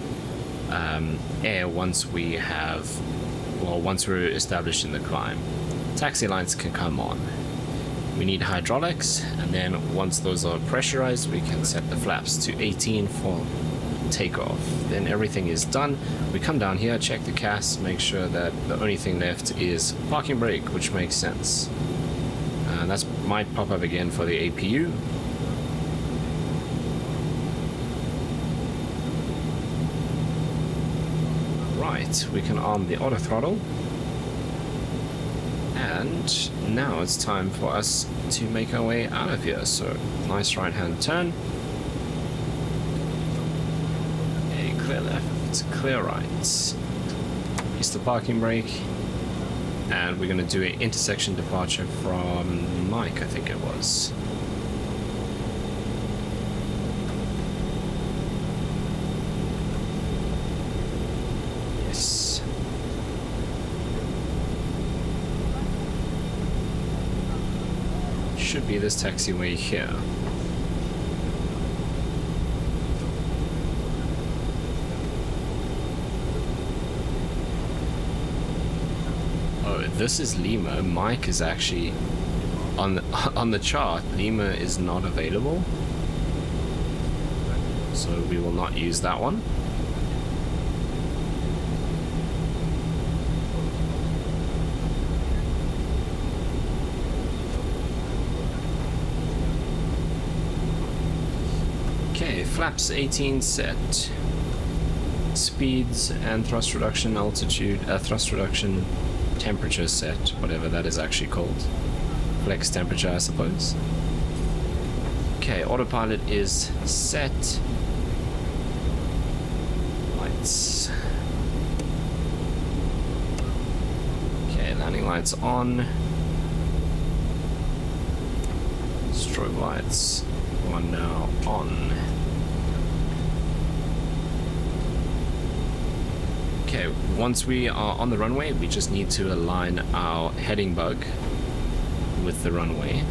air once we're established in the climb. Taxi lights can come on. We need hydraulics, and then once those are pressurized, we can set the flaps to 18 for takeoff. Then everything is done. We come down here, check the CAS, make sure that the only thing left is parking brake, which makes sense. That might pop up again for the APU. Right, we can arm the auto throttle. And now it's time for us to make our way out of here. So, nice right hand turn. A clear left, clear right. Use the parking brake. And we're going to do an intersection departure from Mike, I think it was. Yes. Should be this taxiway here. Oh, this is Lima. Mike is actually on the chart. Lima is not available, so we will not use that one. Okay, flaps 18 set. Speeds and thrust reduction altitude, thrust reduction temperature set, whatever that is actually called. Flex temperature, I suppose. Okay, autopilot is set. Lights. Okay, landing lights on. Strobe lights are now on. Okay, once we are on the runway, we just need to align our heading bug with the runway.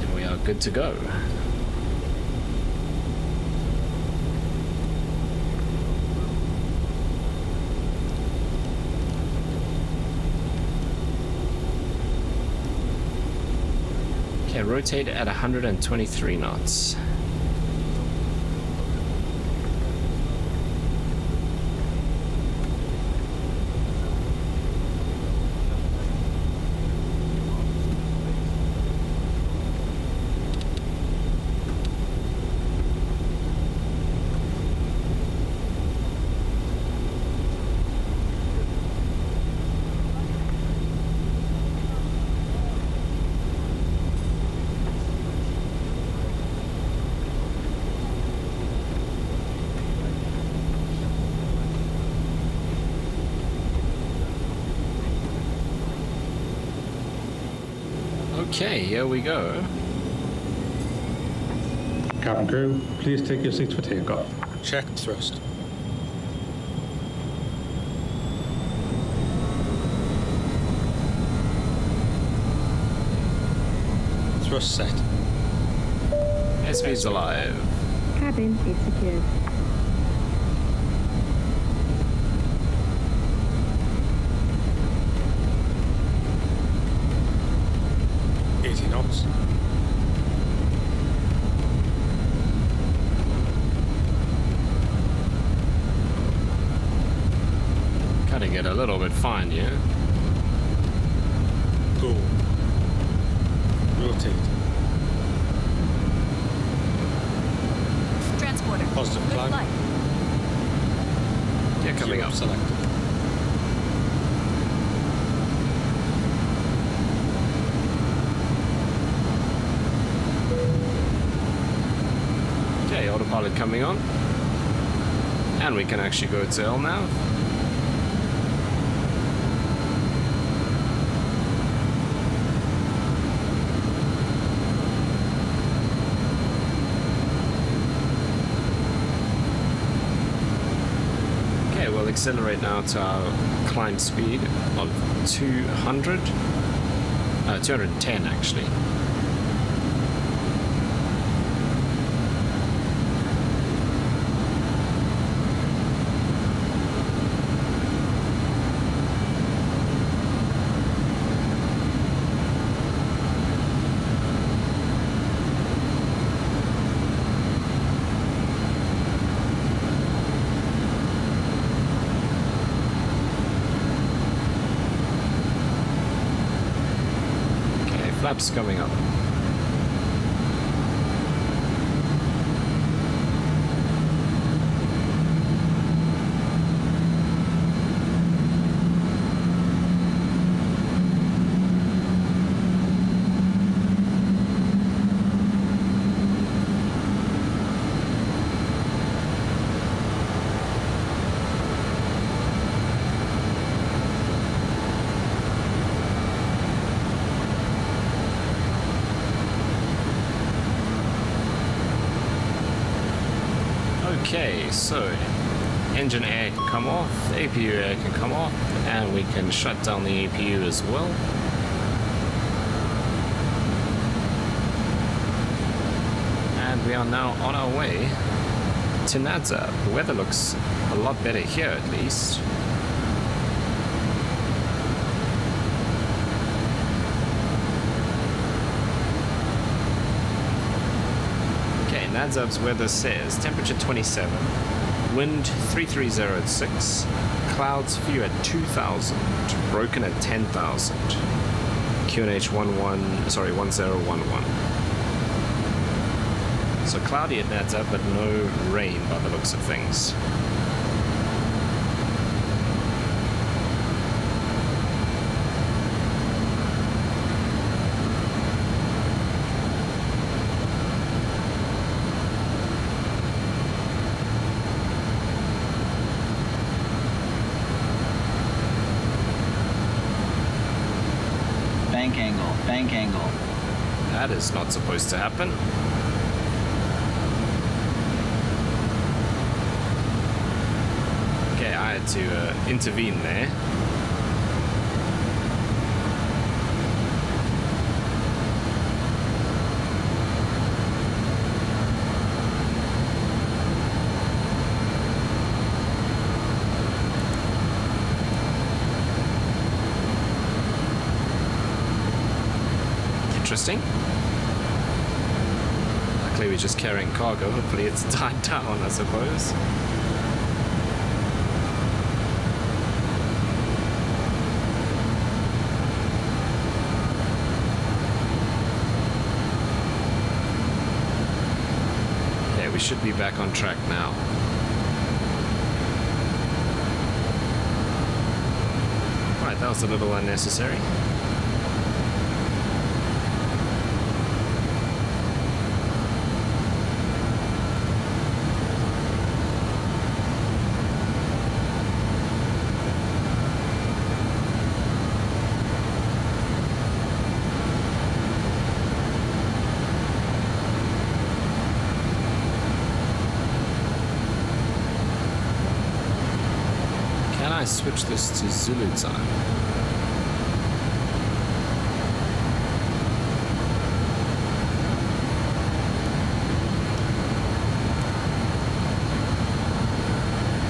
And we are good to go. Okay, rotate at 123 knots. Okay, here we go. Cabin crew, please take your seats for takeoff. Check thrust. Thrust set. SV's alive. Cabin is secured. Knots. Cutting it a little bit fine here. Go. Rotate. Transporter. Positive Good climb. flight. Yeah, coming Gear up. selected. Okay, autopilot coming on. And we can actually go to LNAV. Okay, we'll accelerate now to our climb speed of 210 actually. Flaps coming up. Okay, so engine air can come off, APU air can come off, and we can shut down the APU as well. And we are now on our way to Nadzab. The weather looks a lot better here at least. Nadzab's weather says temperature 27, wind 330 at 6, clouds few at 2,000, broken at 10,000, QNH 1011. So cloudy at Nadzab, but no rain by the looks of things. That is not supposed to happen. Okay, I had to intervene there. Interesting. Luckily we're just carrying cargo. Hopefully it's died down, I suppose. Okay, we should be back on track now. Right, that was a little unnecessary. Switch this to Zulu time.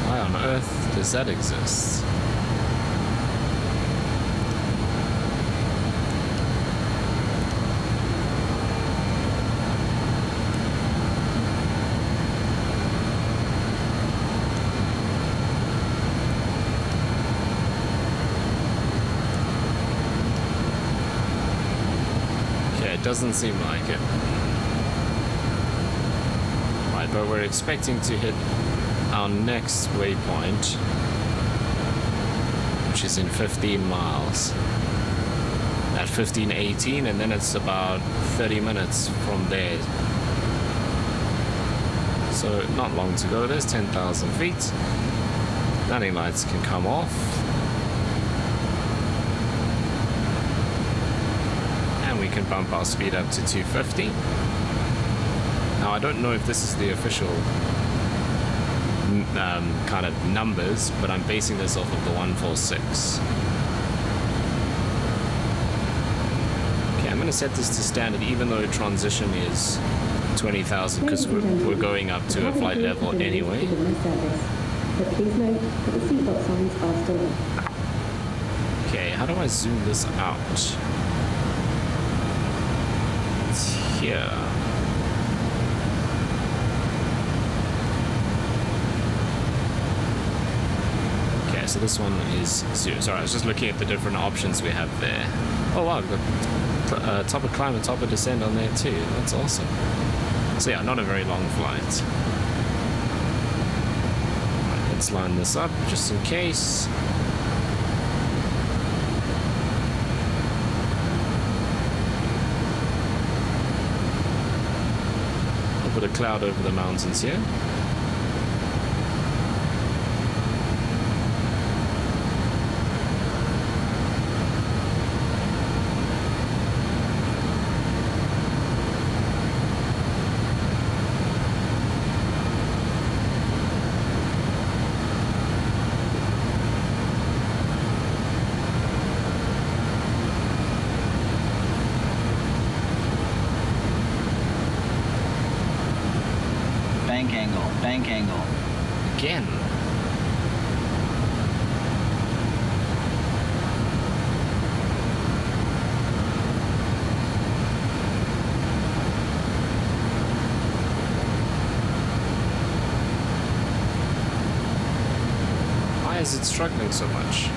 Why on earth does that exist? Doesn't seem like it. Right, but we're expecting to hit our next waypoint, which is in 15 miles. At 15:18, and then it's about 30 minutes from there. So not long to go. There's 10,000 feet. Landing lights can come off. We can bump our speed up to 250. Now I don't know if this is the official kind of numbers, but I'm basing this off of the 146. Okay, I'm going to set this to standard even though transition is 20,000 because we're going up to a flight level anyway. But please note that the seatbelt signs are still on. Okay, how do I zoom this out? Here. Okay, so this one is zero. Sorry, I was just looking at the different options we have there. Oh wow, we've got top of climb and top of descent on there too. That's awesome. So yeah, not a very long flight. Right, let's line this up just in case. Put a cloud over the mountains here. Bank angle. Again. Why is it struggling so much?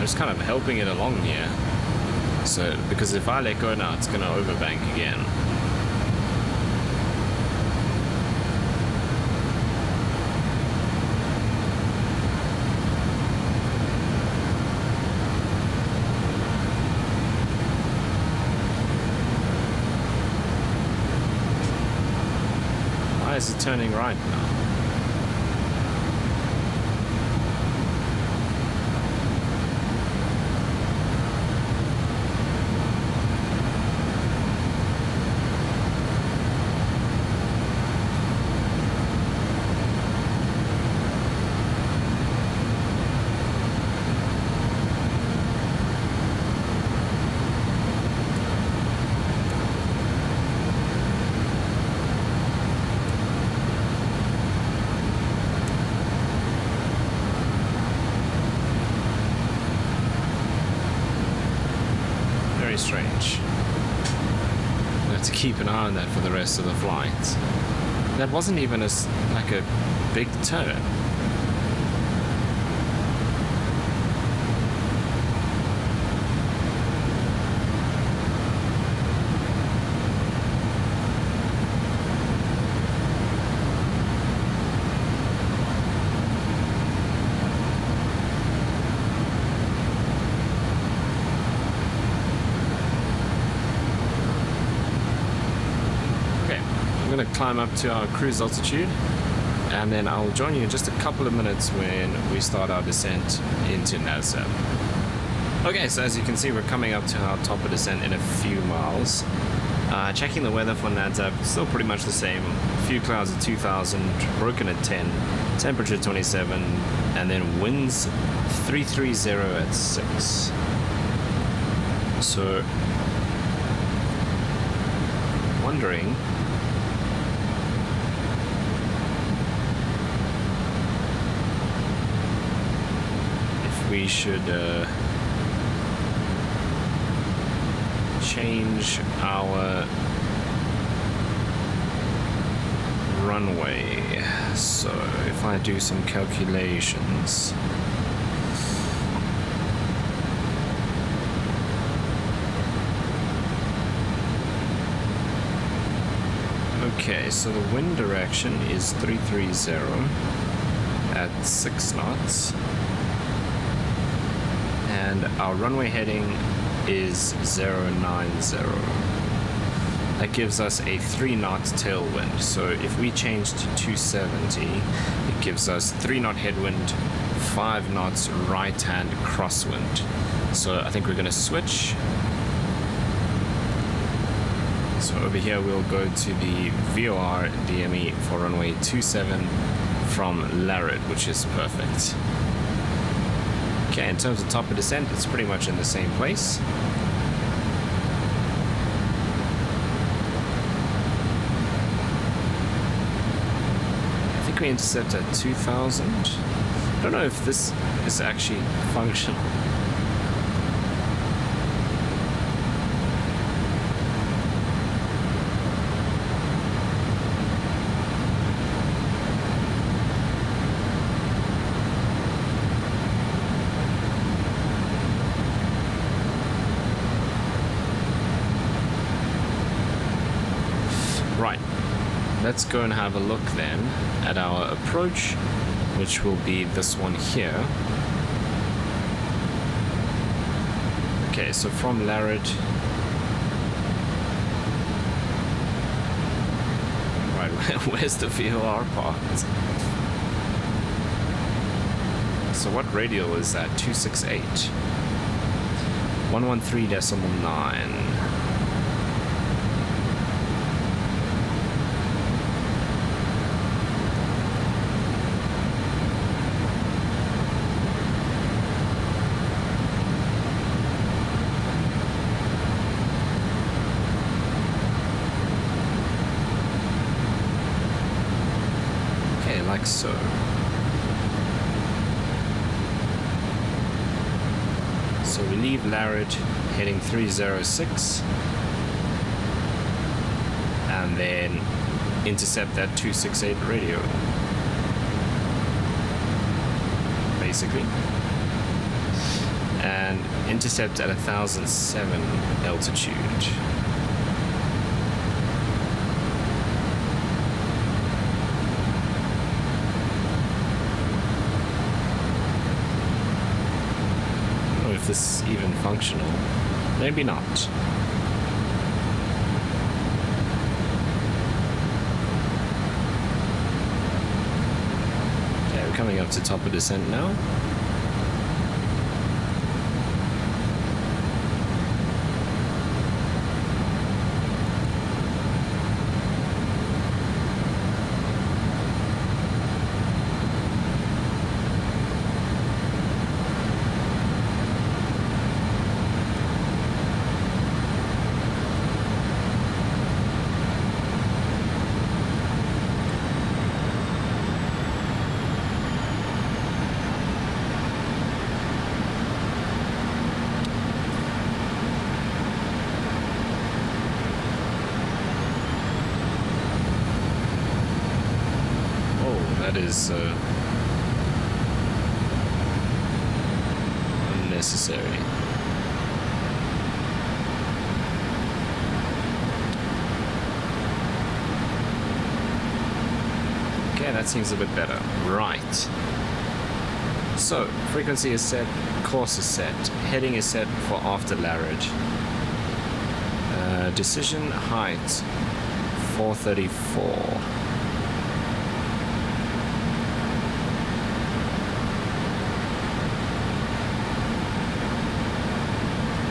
just kind of helping it along here. So, because if I let go now, it's going to overbank again. Why is it turning right now? Strange. I have to keep an eye on that for the rest of the flight. That wasn't even like a big turn. Climb up to our cruise altitude, and then I'll join you in just a couple of minutes when we start our descent into NASAP. Okay, so as you can see, we're coming up to our top of descent in a few miles. Checking the weather for NASAP, still pretty much the same. A few clouds at 2,000, broken at 10, temperature 27, and then winds 330 at 6. So, wondering we should change our runway. So if I do some calculations, okay, so the wind direction is 330 at 6 knots. And our runway heading is 090. That gives us a 3-knot tailwind. So if we change to 270, it gives us 3-knot headwind, 5 knots right-hand crosswind. So I think we're going to switch. So over here we'll go to the VOR DME for runway 27 from Larid, which is perfect. Okay, in terms of top of descent, it's pretty much in the same place. I think we intercept at 2,000. I don't know if this is actually functional. Let's go and have a look then at our approach, which will be this one here. Okay, so from Larid, right, where's the VOR part? So what radial is that? 268. 113.9. Like so. So we leave Larid heading 306 and then intercept that 268 radio, basically. And Intercept at 1007 altitude. I don't know if this is even functional. Maybe not. Okay, we're coming up to top of descent now. That is unnecessary. Okay, that seems a bit better. Right. So, frequency is set, course is set, heading is set for after Larridge. Decision height 434.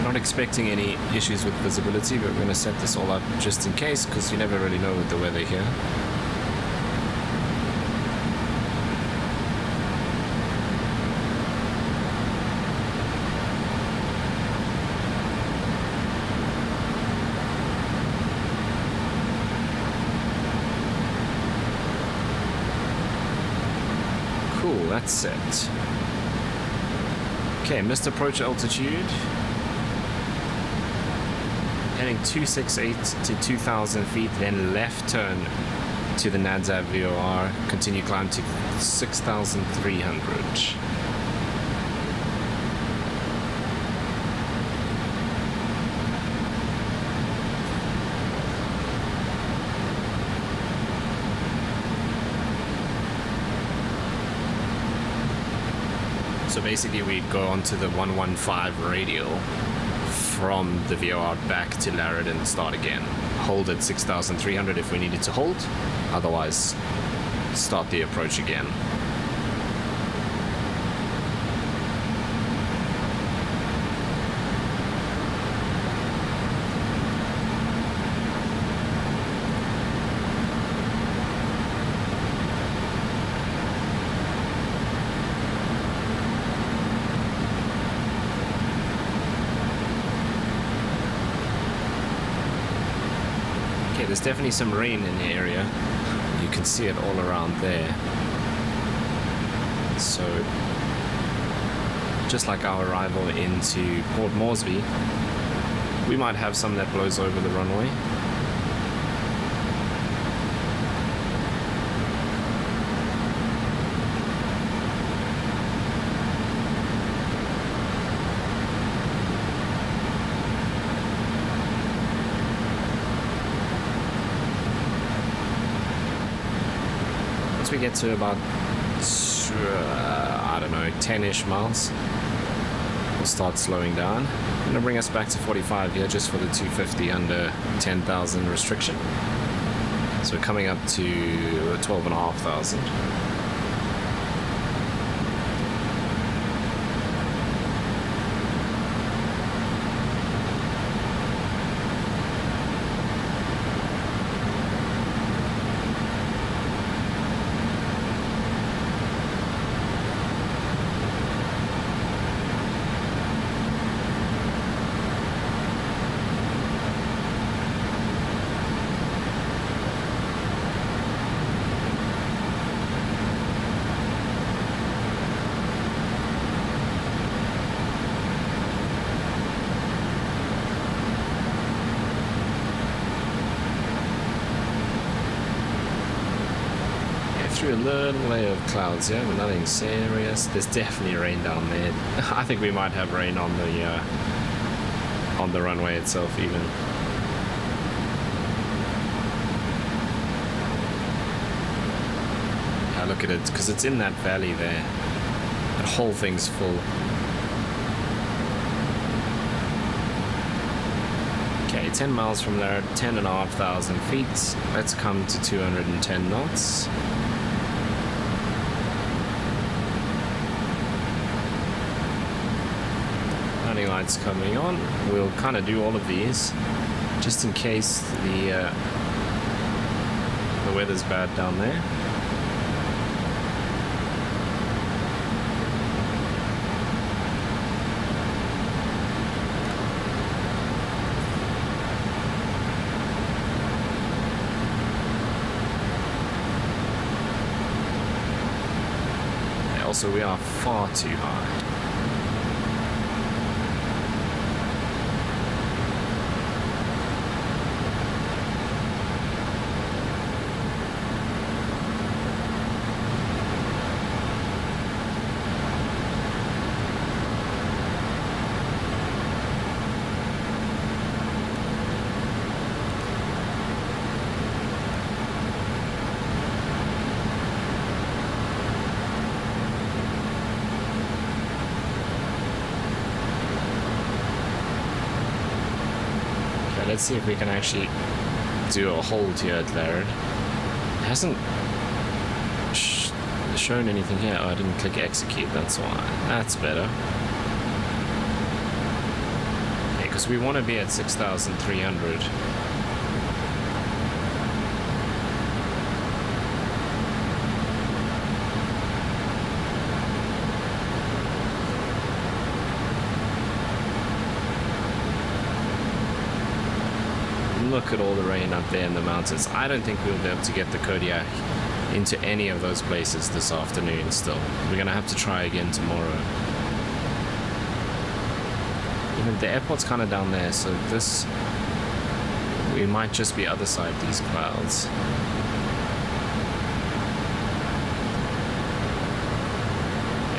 Not expecting any issues with visibility, but we're going to set this all up just in case, because you never really know with the weather here. Cool, that's set. Okay, missed approach altitude. Heading 268 to 2,000 feet, then left turn to the NADSAV VOR, continue climb to 6,300. So basically we go onto the 115 radial from the VOR back to Larrid and start again. Hold at 6,300 if we needed to hold, otherwise start the approach again. There's definitely some rain in the area. You can see it all around there. So, just like our arrival into Port Moresby, we might have some that blows over the runway. We get to about, I don't know, 10-ish miles, we'll start slowing down. I'm gonna bring us back to 45 here just for the 250 under 10,000 restriction. So we're coming up to 12,500. through a little layer of clouds here, but nothing serious. There's definitely rain down there. I think we might have rain on the runway itself even. Yeah, look at it, because it's in that valley there. That whole thing's full. Okay, 10 miles from there, 10,500 feet. Let's come to 210 knots. Landing lights coming on. We'll kind of do all of these just in case the weather's bad down there. Also, we are far too high. Let's see if we can actually do a hold here at Laird. It hasn't shown anything here. Oh, I didn't click execute, that's why. That's better. Okay, because we want to be at 6,300. Look at all the rain up there in the mountains. I don't think we'll be able to get the Kodiak into any of those places this afternoon still. We're going to have to try again tomorrow. Even the airport's kind of down there, so this... we might just be other side of these clouds.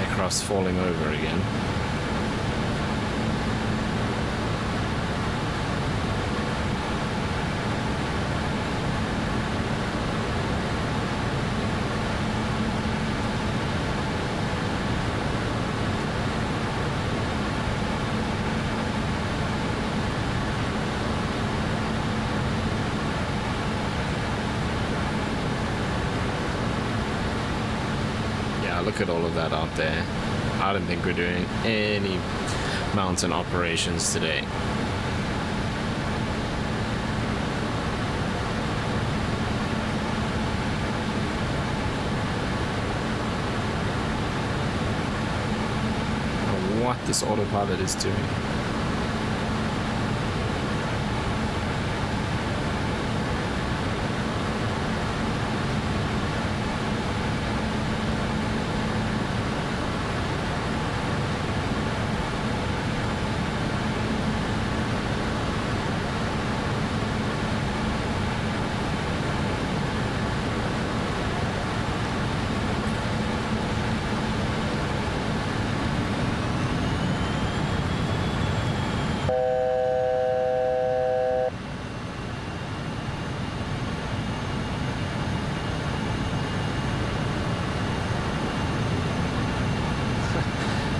Aircraft's falling over again. Look at all of that out there. I don't think we're doing any mountain operations today. I don't know what this autopilot is doing.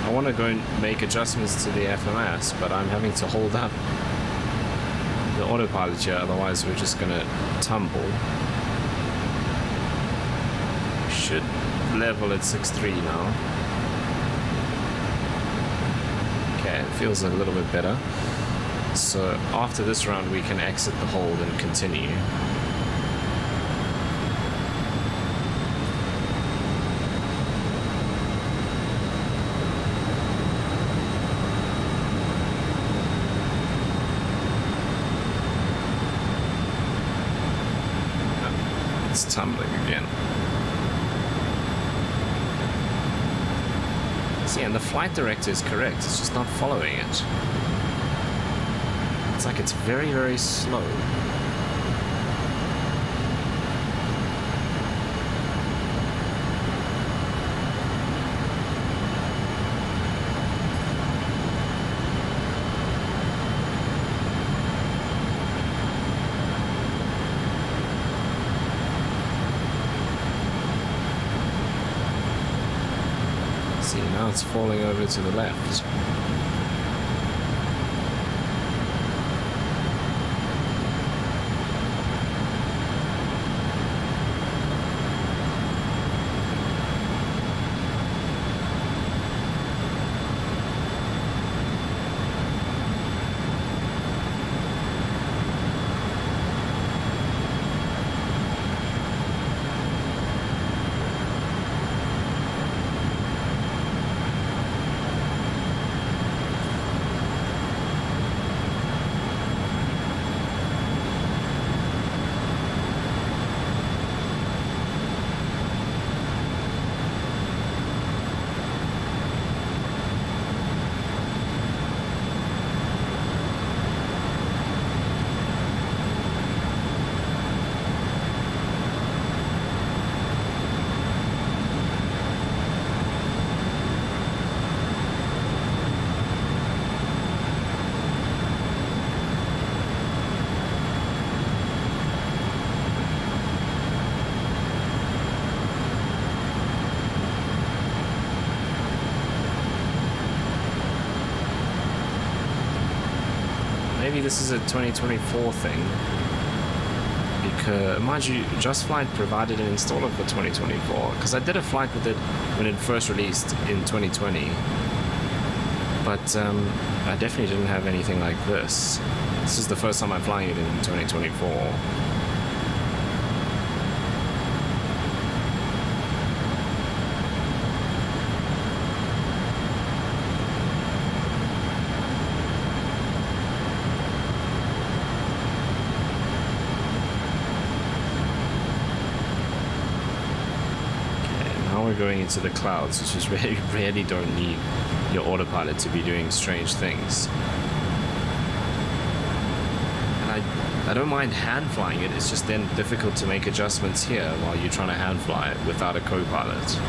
I want to go and make adjustments to the FMS, but I'm having to hold up the autopilot here, otherwise we're just going to tumble. Should level at 6.3 now. Okay, it feels a little bit better. So after this round we can exit the hold and continue. Tumbling again. See, and the flight director is correct, it's just not following it. It's like it's very, very slow. now it's falling over to the left. Maybe this is a 2024 thing, because mind you, JustFlight provided an installer for 2024, because I did a flight with it when it first released in 2020, but I definitely didn't have anything like this. This is the first time I'm flying it in 2024. Going into the clouds, which is really don't need your autopilot to be doing strange things. And I don't mind hand flying it, it's just then difficult to make adjustments here while you're trying to hand fly it without a co-pilot.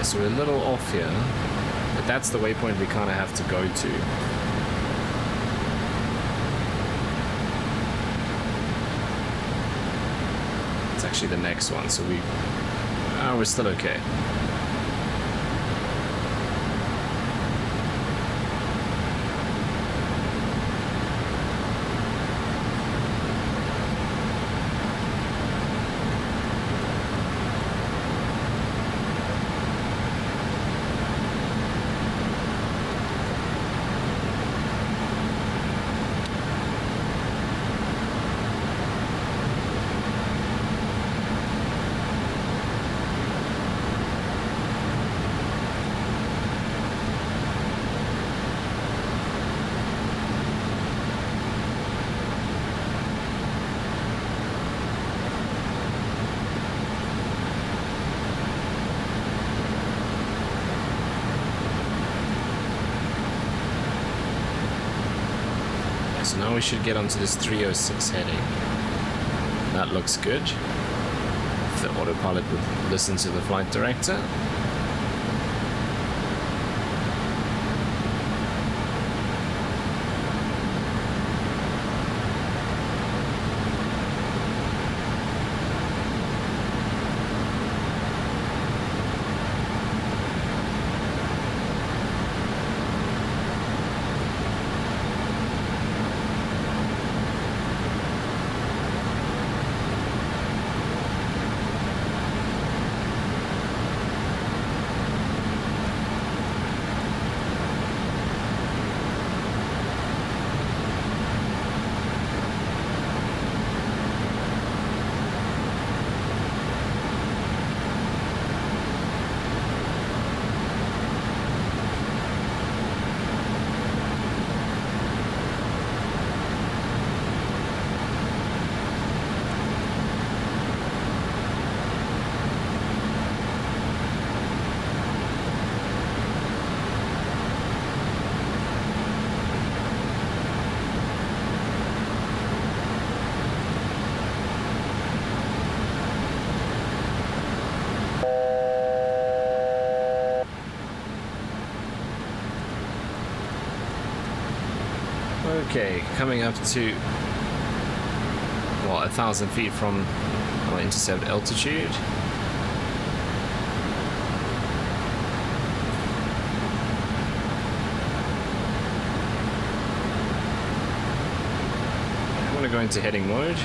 So we're a little off here, but that's the waypoint we kind of have to go to. It's actually the next one, so we're still okay. So now we should get onto this 306 heading. That looks good. If the autopilot would listen to the flight director. Okay, coming up to, well, 1,000 feet from our intercept altitude. I'm going to go into heading mode.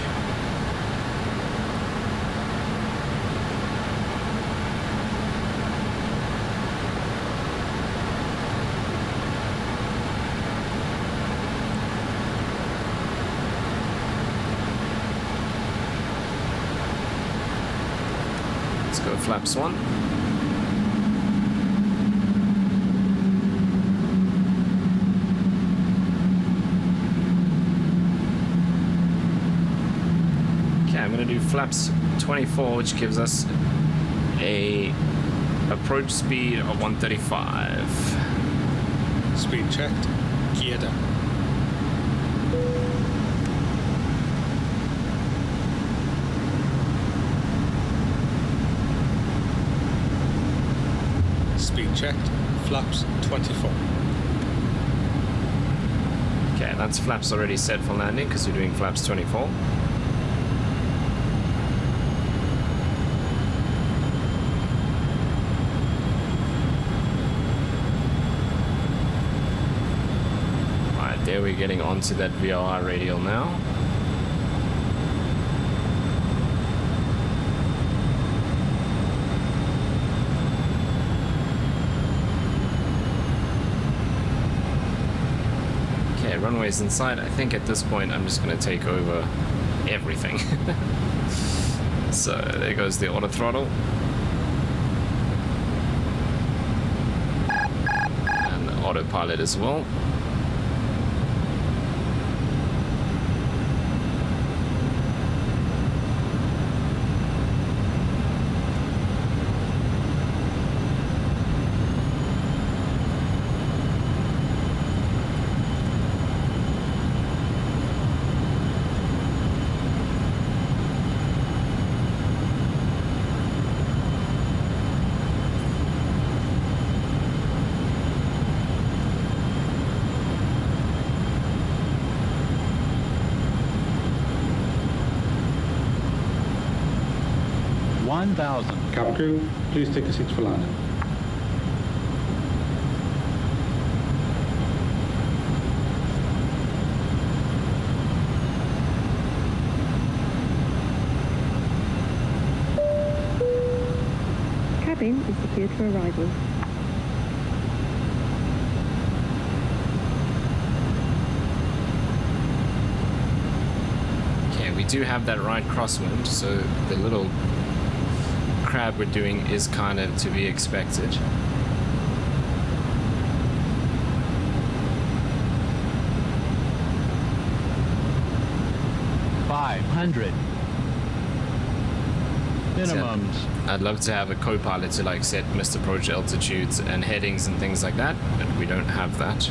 Go flaps 1. Okay, I'm going to do flaps 24, which gives us a approach speed of 135. Speed checked. Gear down. Speed checked. Flaps 24. Okay, that's flaps already set for landing because you're doing flaps 24. Alright, there we're getting onto that VOR radial now. Runways in sight. I think at this point I'm just going to take over everything. So there goes the auto throttle. And the autopilot as well. Cabin crew, please take your seats for landing. Cabin is secured for arrival. Okay, we do have that right crosswind, so the little crab we're doing is kind of to be expected. Minimums. I'd love to have a co-pilot to like set missed approach altitudes and headings and things like that, but we don't have that.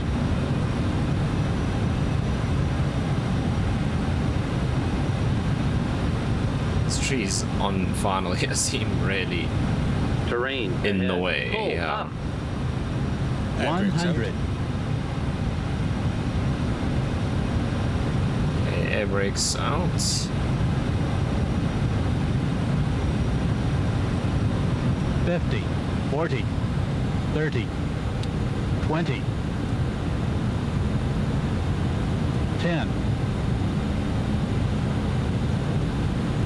These trees on final here seem really Terrain in the ahead. way. Pull Yeah. up. 100. Okay, air brakes out. 50, 40, 30, 20, 10.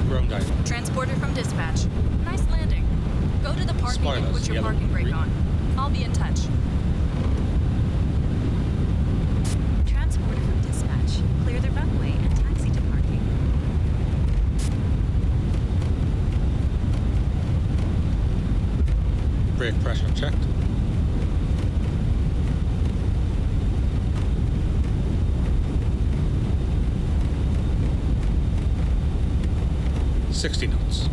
Ground dive. Transporter from dispatch. Nice landing. Go to the parking and Spoilers, put your yellow, parking brake green. on. I'll be in touch. Transporter from dispatch. Clear the runway and taxi to parking. Brake pressure checked. $60 knots.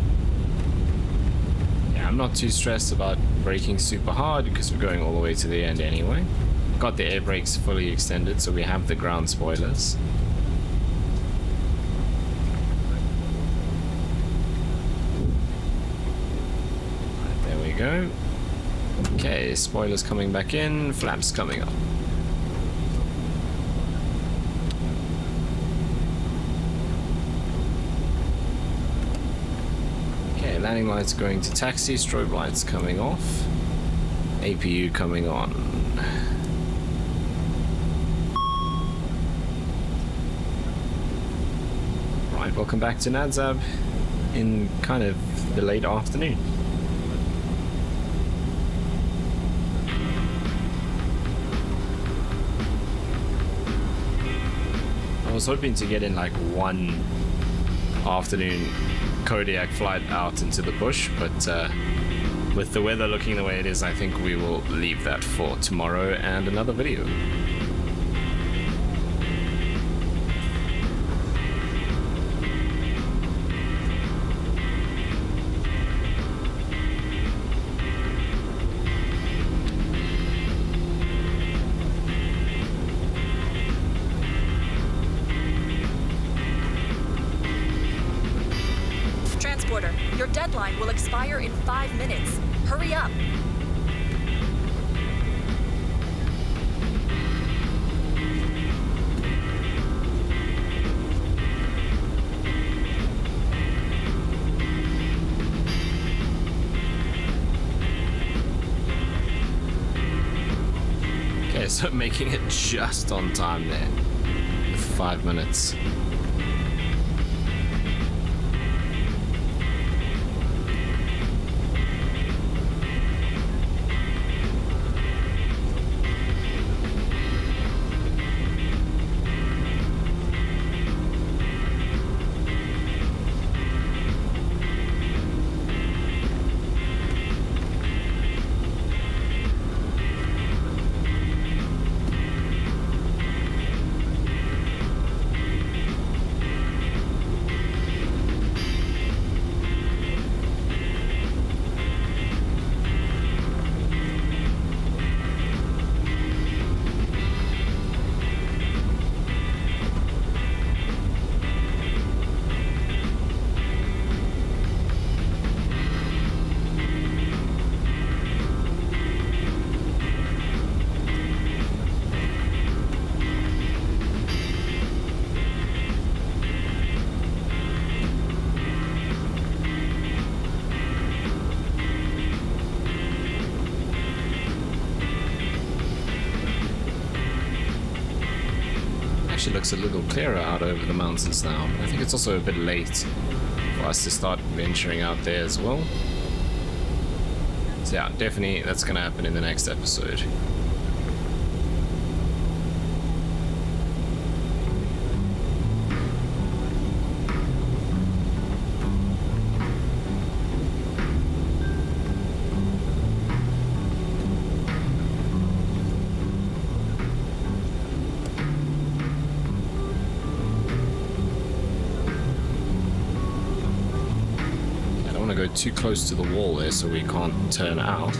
Yeah, I'm not too stressed about braking super hard because we're going all the way to the end anyway. Got the air brakes fully extended, so we have the ground spoilers. Right, there we go. Okay, spoilers coming back in, flaps coming up. landing lights going to taxi, strobe lights coming off, APU coming on. Right, welcome back to Nadzab in kind of the late afternoon. I was hoping to get in like one afternoon Kodiak flight out into the bush, but with the weather looking the way it is, I think we will leave that for tomorrow and another video. Your deadline will expire in 5 minutes. Hurry up. Okay, so making it just on time there. With 5 minutes. Actually looks a little clearer out over the mountains now. I think it's also a bit late for us to start venturing out there as well. So yeah, definitely that's going to happen in the next episode. Go too close to the wall there so we can't turn out.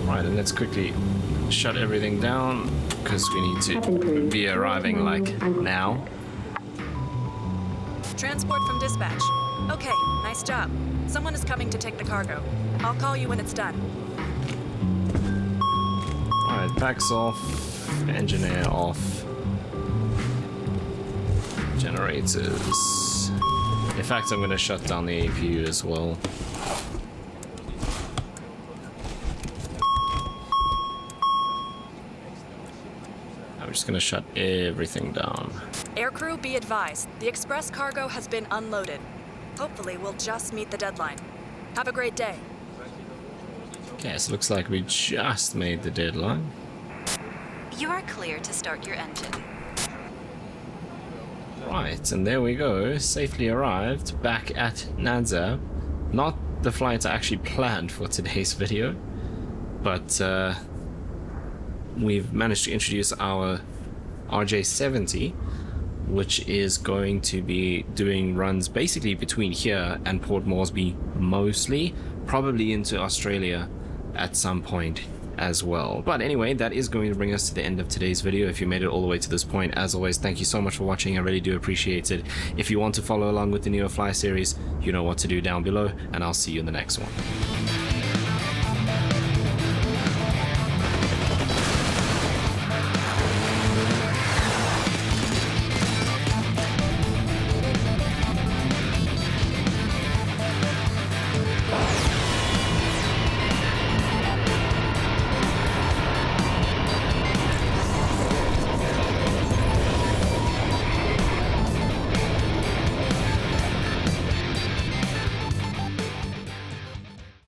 Right, and let's quickly shut everything down because we need to be arriving like now. Transport from dispatch. Okay, nice job. Someone is coming to take the cargo. I'll call you when it's done. Alright, packs off, engine air off, generators. In fact, I'm going to shut down the APU as well. I'm just going to shut everything down. Aircrew, be advised. The express cargo has been unloaded. Hopefully, we'll just meet the deadline. Have a great day. Okay, so it looks like we just made the deadline. You are clear to start your engine. Right, and there we go, safely arrived back at Nadzab. Not the flight I actually planned for today's video, but we've managed to introduce our RJ70, which is going to be doing runs basically between here and Port Moresby mostly, probably into Australia at some point as well. But anyway, that is going to bring us to the end of today's video. If you made it all the way to this point, as always, thank you so much for watching. I really do appreciate it. If you want to follow along with the Neofly series, you know what to do down below, and I'll see you in the next one.